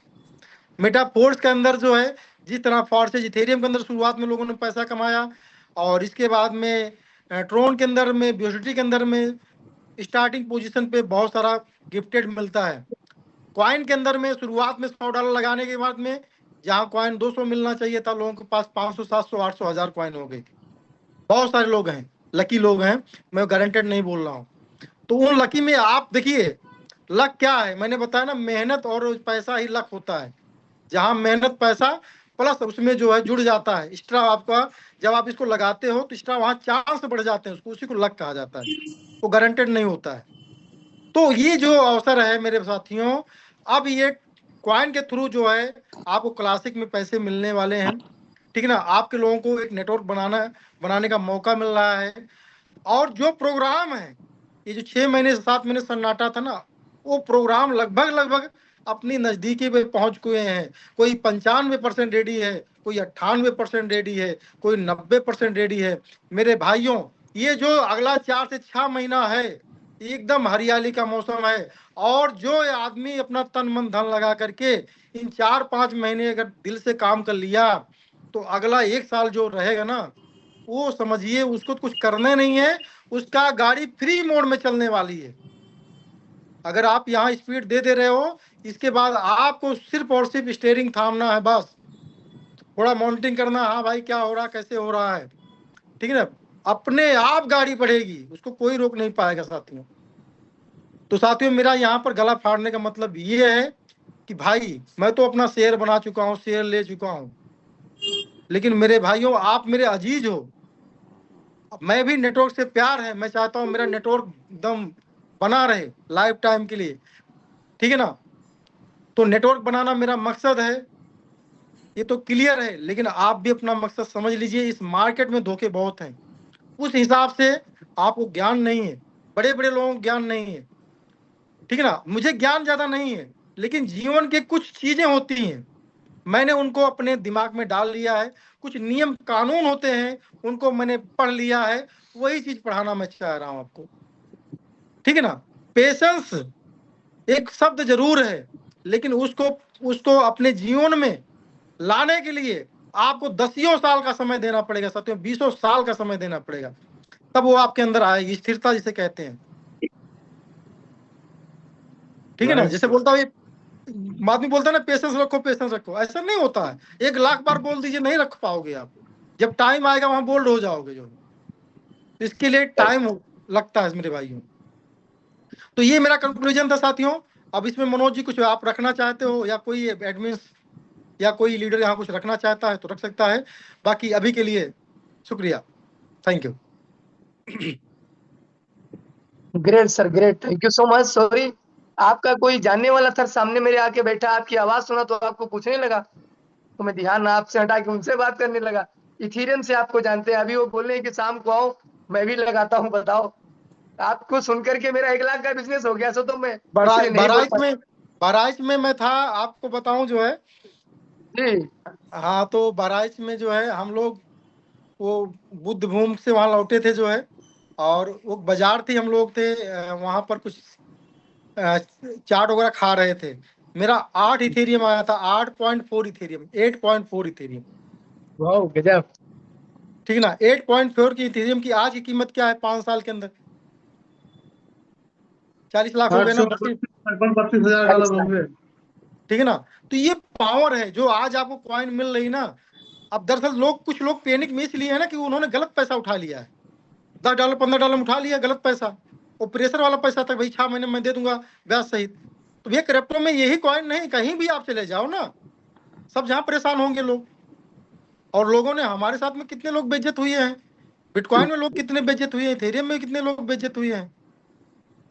C: मेटाफोर्स के अंदर जो है, जिस तरह फॉर्सेज इथेरियम के अंदर शुरुआत में लोगों ने पैसा कमाया, और इसके बाद में ट्रोन के अंदर में, ब्यूसिटी के अंदर में स्टार्टिंग पोजीशन पे बहुत सारा गिफ्टेड मिलता है। कॉइन के अंदर में शुरुआत में $100 लगाने के बाद में, जहाँ कॉइन 200 मिलना चाहिए था, लोगों के पास 500, 700, 800, 1000 कॉइन हो गए। बहुत सारे लोग हैं, लकी लोग हैं, मैं गारंटेड नहीं बोल रहा हूँ। तो उन लकी में आप देखिए, लक क्या है, मैंने बताया ना, मेहनत और पैसा ही लक होता है। जहां मेहनत पैसा प्लस उसमें जो है जुड़ जाता है एक्स्ट्रा, आपका जब आप इसको लगाते हो तो एक्स्ट्रा वहां चांस बढ़ जाते हैं, उसको उसी को लक कहा जाता है, वो गारंटेड नहीं होता है। तो ये जो अवसर है मेरे साथियों, अब ये कॉइन के थ्रू जो है आपको क्लासिक में पैसे मिलने वाले हैं, ठीक है ना। आपके लोगों को एक नेटवर्क बनाने का मौका मिल रहा है। और जो प्रोग्राम है, ये जो 6 महीने से 7 महीने सन्नाटा था ना, वो प्रोग्राम लगभग अपनी नजदीकी पे पहुंच गए हैं। कोई 95% रेडी है, कोई 98% रेडी है, कोई 90% रेडी है। मेरे भाइयों, ये जो अगला 4 से 6 महीना है, एकदम हरियाली का मौसम है। और जो आदमी अपना तन मन धन लगा करके इन 4-5 महीने अगर दिल से काम कर लिया, तो अगला 1 साल जो रहेगा ना, वो समझिए उसको कुछ करने नहीं है, उसका गाड़ी फ्री मोड में चलने वाली है। अगर आप यहाँ स्पीड दे रहे हो, इसके बाद आपको सिर्फ और सिर्फ स्टीयरिंग थामना है, बस थोड़ा मॉनिटरिंग करना, हाँ भाई क्या हो रहा, कैसे हो रहा है, ठीक है ना। अपने आप गाड़ी बढ़ेगी, उसको कोई रोक नहीं पाएगा साथियों। तो साथियों, मेरा यहाँ पर गला फाड़ने का मतलब ये है कि भाई मैं तो अपना शेयर बना चुका हूँ, शेयर ले चुका हूँ, लेकिन मेरे भाइयों आप मेरे अजीज हो, मैं भी नेटवर्क से प्यार है, मैं चाहता हूँ मेरा नेटवर्क एकदम बना रहे लाइफ टाइम के लिए, ठीक है ना। तो नेटवर्क बनाना मेरा मकसद है, ये तो क्लियर है। लेकिन आप भी अपना मकसद समझ लीजिए, इस मार्केट में धोखे बहुत हैं, उस हिसाब से आपको ज्ञान नहीं है, बड़े बड़े लोगों को ज्ञान नहीं है। ठीक है ना। मुझे ज्ञान ज्यादा नहीं है, लेकिन जीवन के कुछ चीजें होती हैं, मैंने उनको अपने दिमाग में डाल लिया है। कुछ नियम कानून होते हैं, उनको मैंने पढ़ लिया है। वही चीज पढ़ाना मैं चाह रहा हूं आपको, ठीक है ना। पेशेंस एक शब्द जरूर है, लेकिन उसको उसको अपने जीवन में लाने के लिए आपको 10 साल का समय देना पड़ेगा, साथियों 20 साल का समय देना पड़ेगा, तब वो आपके अंदर आएगी, स्थिरता जिसे कहते हैं, ठीक है ना। जैसे बोलता हूँ, आदमी बोलता है ना पेशेंस रखो, पेशेंस रखो, ऐसा नहीं होता है। 1,00,000 बार बोल दीजिए, नहीं रख पाओगे आप। जब टाइम आएगा वहां बोल्ड हो जाओगे। जो इसके लिए टाइम लगता है मेरे भाइयों। तो ये मेरा कंक्लूजन था साथियों। अब इसमें मनोज जी कुछ आप रखना चाहते हो, या कोई एडमिन या कोई लीडर यहाँ कुछ रखना चाहता है तो रख सकता है। बाकी अभी के लिए शुक्रिया, thank you.
B: Great sir, great, thank you so much. Sorry, आपका कोई जानने वाला था सामने मेरे आके बैठा, आपकी आवाज सुना तो आपको पूछने लगा, तो मैं ध्यान आपसे हटा के उनसे बात करने लगा। इथीरियम से आपको जानते हैं, अभी वो बोल रहे हैं कि शाम को आओ, मैं भी लगाता हूँ। बताओ, आपको सुनकर के मेरा 1,00,000 का बिजनेस हो गया। सो तो मैं इसलिए नहीं बोल पाया।
C: बहराइच में मैं था, आपको बताऊं जो है
B: जी,
C: हाँ, तो बहराइच में जो है हम लोग वो बुद्ध भूमि से वहां लौटे थे जो है, और वो बाजार थी, हम लोग थे वहां पर कुछ चाट वगैरह खा रहे थे। मेरा 8 इथेरियम आया था, 8.4 इथेरियम, 8.4 इथेरियम,
B: वाह गजब।
C: ठीक है ना। 8.4 की इथेरियम की आज की कीमत क्या है 5 साल के अंदर? 40 लाख हो गए ना,
D: 32,000 होंगे।
C: ठीक है ना। तो ये पावर है जो आज आपको कॉइन मिल रही ना। अब दरअसल कुछ लोग पैनिक में इसलिए है ना कि उन्होंने गलत पैसा उठा लिया है। $10 $15 उठा लिया, गलत पैसा। वो प्रेशर वाला पैसा था, भाई 6 महीने में दे दूंगा ब्याज सहित। तो भैया क्रिप्टो में यही कॉइन नहीं, कहीं भी आप चले जाओ ना, सब जहां परेशान होंगे लोग। और लोगों ने हमारे साथ में कितने लोग बेइज्जत हुए हैं, बिटकॉइन में लोग कितने बेइज्जत हुए हैं, इथेरियम में कितने लोग बेइज्जत हुए हैं।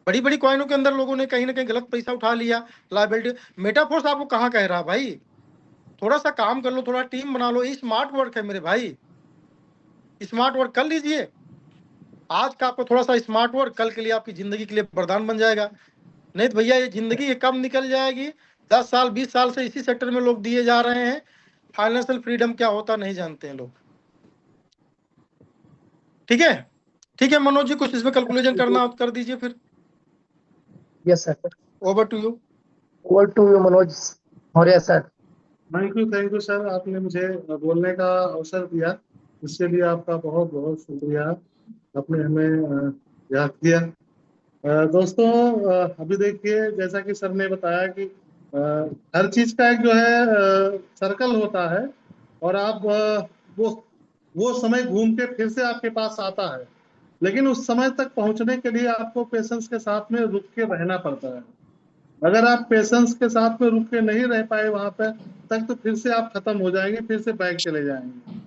C: बड़ी बड़ी कॉइनों के अंदर लोगों ने कहीं ना कहीं गलत पैसा उठा लिया, लायबिलिटी। मेटाफोर्स आपको कहाँ कह रहा भाई, थोड़ा सा काम कर लो, थोड़ा टीम बना लो। स्मार्ट वर्क है मेरे भाई, स्मार्ट वर्क कर लीजिए। आज का आपको थोड़ा सा स्मार्ट वर्क कल के लिए आपकी जिंदगी के लिए वरदान बन जाएगा। नहीं तो भैया ये जिंदगी कब निकल जाएगी। 10 साल 20 साल से इसी सेक्टर में लोग दिए जा रहे हैं। फाइनेंशियल फ्रीडम क्या होता नहीं जानते हैं लोग, ठीक है। ठीक है मनोज जी, कुछ इसमें कैलकुलेशन करना हो तो कर दीजिए फिर।
B: Yes sir,
C: over to you.
B: Over to you Manoj Maurya sir.
D: Thank you sir, आपने मुझे बोलने का अवसर दिया, इसके लिए आपका बहुत बहुत शुक्रिया। आपने हमें याद किया। दोस्तों, अभी देखिए, जैसा कि सर ने बताया कि हर चीज का एक जो है सर्कल होता है, और आप वो समय घूम के फिर से आपके पास आता है, लेकिन उस समय तक पहुंचने के लिए आपको पेशेंस के साथ में रुक के रहना पड़ता है। अगर आप पेशेंस के साथ में रुक के नहीं रह पाए वहां पे तक, तो फिर से आप खत्म हो जाएंगे, फिर से बैक चले जाएंगे।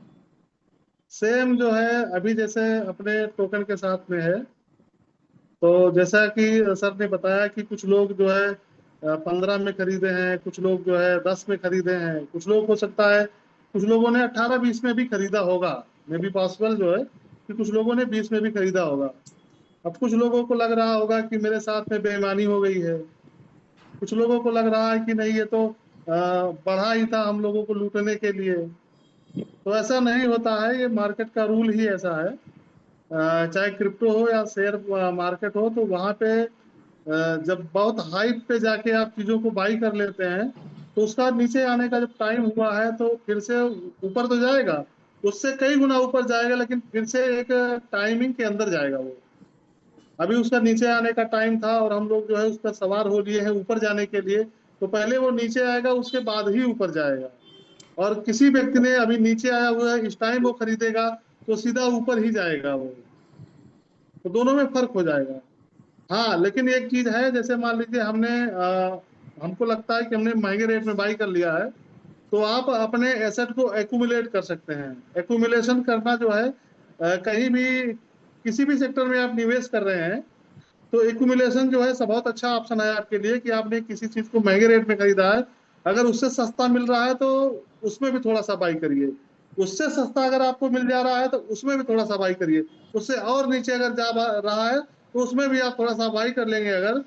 D: सेम जो है अभी जैसे अपने टोकन के साथ में है, तो जैसा कि सर ने बताया कि कुछ लोग जो है 15 में खरीदे हैं, कुछ लोग जो है 10 में खरीदे हैं, कुछ लोग हो सकता है कुछ लोगों ने 18-20 में भी खरीदा होगा। मे भी पॉसिबल जो है कि कुछ लोगों ने 20 में भी खरीदा होगा। अब कुछ लोगों को लग रहा होगा कि मेरे साथ में बेईमानी हो गई है, कुछ लोगों को लग रहा है कि नहीं ये तो बढ़ा ही था हम लोगों को लूटने के लिए। तो ऐसा नहीं होता है, ये मार्केट का रूल ही ऐसा है। चाहे क्रिप्टो हो या शेयर मार्केट हो, तो वहां पे जब बहुत हाइप पे जाके आप चीजों को बाई कर लेते हैं, तो उसका नीचे आने का जब टाइम हुआ है तो फिर से ऊपर तो जाएगा, उससे कई गुना ऊपर जाएगा, लेकिन फिर से एक टाइमिंग के अंदर जाएगा वो। अभी उसका नीचे आने का टाइम था और हम लोग जो है उस पर सवार हो लिए हैं ऊपर जाने के लिए, तो पहले वो नीचे आएगा, उसके बाद ही ऊपर जाएगा। और किसी व्यक्ति ने अभी नीचे आया हुआ है, इस टाइम वो खरीदेगा तो सीधा ऊपर ही जाएगा वो, तो दोनों में फर्क हो जाएगा। हाँ, लेकिन एक चीज है, जैसे मान लीजिए हमको लगता है कि हमने महंगे रेट में बाई कर लिया है, तो आप अपने एसेट को एक्यूमुलेट कर सकते हैं। एक्यूमुलेशन करना जो है कहीं भी किसी भी सेक्टर में आप निवेश कर रहे हैं, तो एक्यूमुलेशन जो है सब बहुत अच्छा ऑप्शन है आपके लिए, कि आपने किसी चीज को महंगे रेट में खरीदा है, अगर उससे सस्ता मिल रहा है तो उसमें भी थोड़ा सा बाई करिए, उससे सस्ता अगर आपको मिल जा रहा है तो उसमें भी थोड़ा सा बाई करिए, उससे और नीचे अगर जा रहा है तो उसमें भी आप थोड़ा सा बाई कर लेंगे अगर,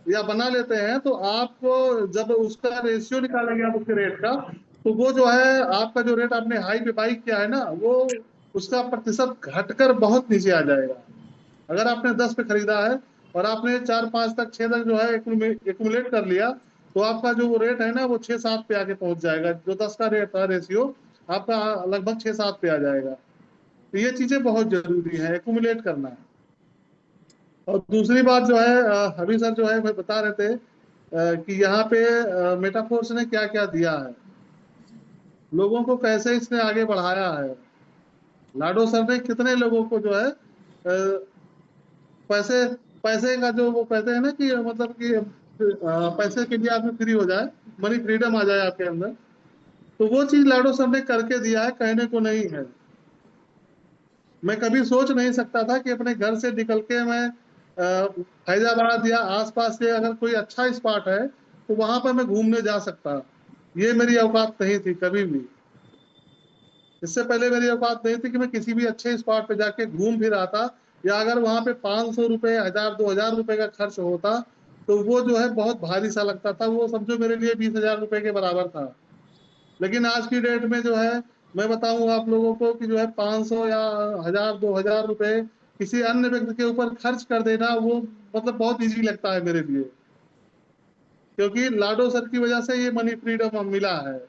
D: या बना लेते हैं, तो आपको जब उसका रेशियो निकालेंगे आप उसके रेट का, तो वो जो है आपका जो रेट आपने हाई पे बाई किया है ना, वो उसका प्रतिशत घटकर बहुत नीचे आ जाएगा। अगर आपने 10 पे खरीदा है और आपने 4, 5 तक 6 तक जो है एक्यूमुलेट कर लिया, तो आपका जो वो रेट है ना वो 6-7 पे आके पहुंच जाएगा। जो 10 का रेट था रेशियो, आपका लगभग 6-7 पे आ जाएगा। तो ये चीजें बहुत जरूरी है, एक्यूमुलेट करना है। और दूसरी बात जो है, अभी सर जो है वो बता रहे थे कि यहाँ पे मेटाफोर्स ने क्या क्या दिया है, लोगों को कैसे इसने आगे बढ़ाया है। लाडो सर ने कितने लोगों को जो है पैसे पैसे का जो वो कहते हैं ना कि मतलब कि पैसे के लिए आदमी फ्री हो जाए, मनी फ्रीडम आ जाए आपके अंदर, तो वो चीज लाडो सर ने करके दिया है, कहने को नहीं है। मैं कभी सोच नहीं सकता था कि अपने घर से निकल के मैं फैजाबाद या आसपास से अगर कोई अच्छा स्पॉट है तो वहां पर मैं घूमने जा सकता। ये मेरी औकात नहीं थी कभी भी। इससे पहले मेरी औकात नहीं थी कि मैं किसी भी अच्छे स्पॉट पे जाके घूम फिर आता, या अगर वहां पे 500 रुपए, 1000-2000 रुपए का खर्च होता तो वो जो है बहुत भारी सा लगता था। वो समझो मेरे लिए 20,000 रुपए के बराबर था। लेकिन आज की डेट में जो है, मैं बताऊं आप लोगों को कि जो है 500 या 1000-2000 रुपए किसी अन्य व्यक्ति के ऊपर खर्च कर देना, वो मतलब बहुत इजी लगता है मेरे लिए, क्योंकि लाडो सर की वजह से ये मनी फ्रीडम मिला है।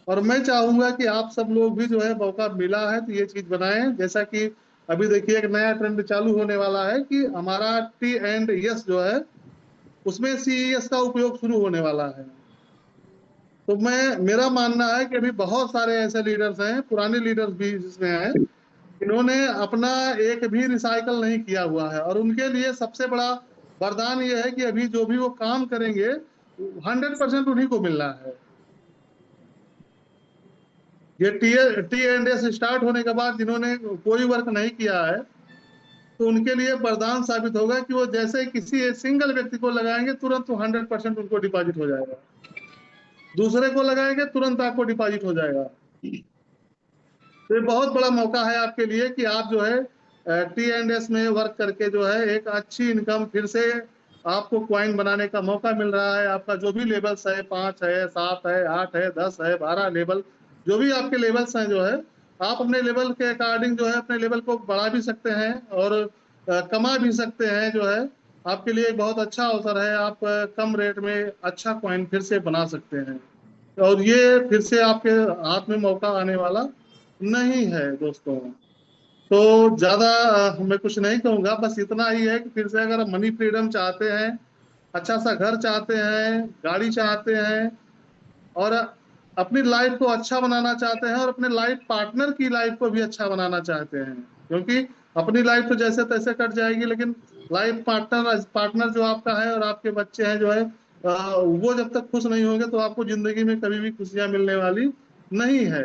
D: और मैं चाहूंगा कि आप सब लोग भी जो है मौका मिला है तो ये चीज बनाएं। जैसा कि अभी देखिए एक नया ट्रेंड चालू होने वाला है कि हमारा T&S जो है उसमें CES का उपयोग शुरू होने वाला है। तो मेरा मानना है कि अभी बहुत सारे ऐसे लीडर्स हैं, पुराने लीडर्स भी जिसमें हैं, इन्होंने अपना एक भी रिसाइकल नहीं किया हुआ है, और उनके लिए सबसे बड़ा वरदान ये है कि अभी जो भी वो काम करेंगे 100% उन्हीं को मिलना है। ये T&S स्टार्ट होने के बाद जिन्होंने कोई वर्क नहीं किया है, तो उनके लिए वरदान साबित होगा कि वो जैसे किसी एक सिंगल व्यक्ति को लगाएंगे तुरंत 100% उनको डिपॉजिट हो जाएगा, दूसरे को लगाएंगे तुरंत आपको डिपॉजिट हो जाएगा। तो ये बहुत बड़ा मौका है आपके लिए कि आप जो है T&S में वर्क करके जो है एक अच्छी इनकम, फिर से आपको क्वाइन बनाने का मौका मिल रहा है। आपका जो भी लेवल्स है, 5 है, 7 है, 8 है, 10 है, 12 लेवल, जो भी आपके लेवल्स हैं जो है, आप अपने लेवल के अकॉर्डिंग जो है अपने लेवल को बढ़ा भी सकते हैं और कमा भी सकते हैं। जो है आपके लिए एक बहुत अच्छा अवसर है, आप कम रेट में अच्छा क्वाइन फिर से बना सकते हैं, और ये फिर से आपके हाथ में मौका आने वाला नहीं है दोस्तों। तो ज्यादा मैं कुछ नहीं कहूंगा, बस इतना ही है कि फिर से अगर मनी फ्रीडम चाहते हैं, अच्छा सा घर चाहते हैं, गाड़ी चाहते हैं, और अपनी लाइफ को अच्छा बनाना चाहते हैं, और अपने लाइफ पार्टनर की लाइफ को भी अच्छा बनाना चाहते हैं, क्योंकि अपनी लाइफ तो जैसे तैसे कट जाएगी, लेकिन लाइफ पार्टनर जो आपका है और आपके बच्चे हैं जो है, वो जब तक खुश नहीं होंगे तो आपको जिंदगी में कभी भी खुशियां मिलने वाली नहीं है।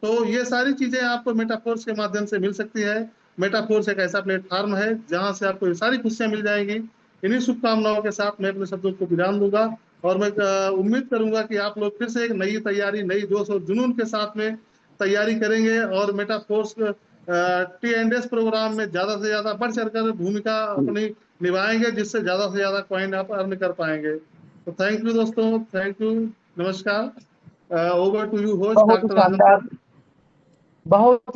D: तो ये सारी चीजें आपको मेटाफोर्स के माध्यम से मिल सकती है। मेटाफोर्स एक ऐसा प्लेटफॉर्म है जहां से आपको ये सारी खुशियां मिल जाएंगी। इन्हीं शुभकामनाओं के साथ मैं अपने शब्दों को विराम दूंगा, और मैं उम्मीद करूंगा कि आप लोग फिर से एक नई तैयारी, नई जोश और जुनून के साथ में तैयारी करेंगे, और मेटाफोर्स T&S प्रोग्राम में ज्यादा से ज्यादा बढ़ चढ़कर भूमिका अपनी निभाएंगे, जिससे ज्यादा से ज्यादा कॉइन आप अर्न कर पाएंगे। तो थैंक यू दोस्तों, थैंक यू, नमस्कार। ओवर टू यू होस्ट
B: बहुत ही
D: डॉक्टर राजन
B: शानदार,
D: सर।
B: बहुत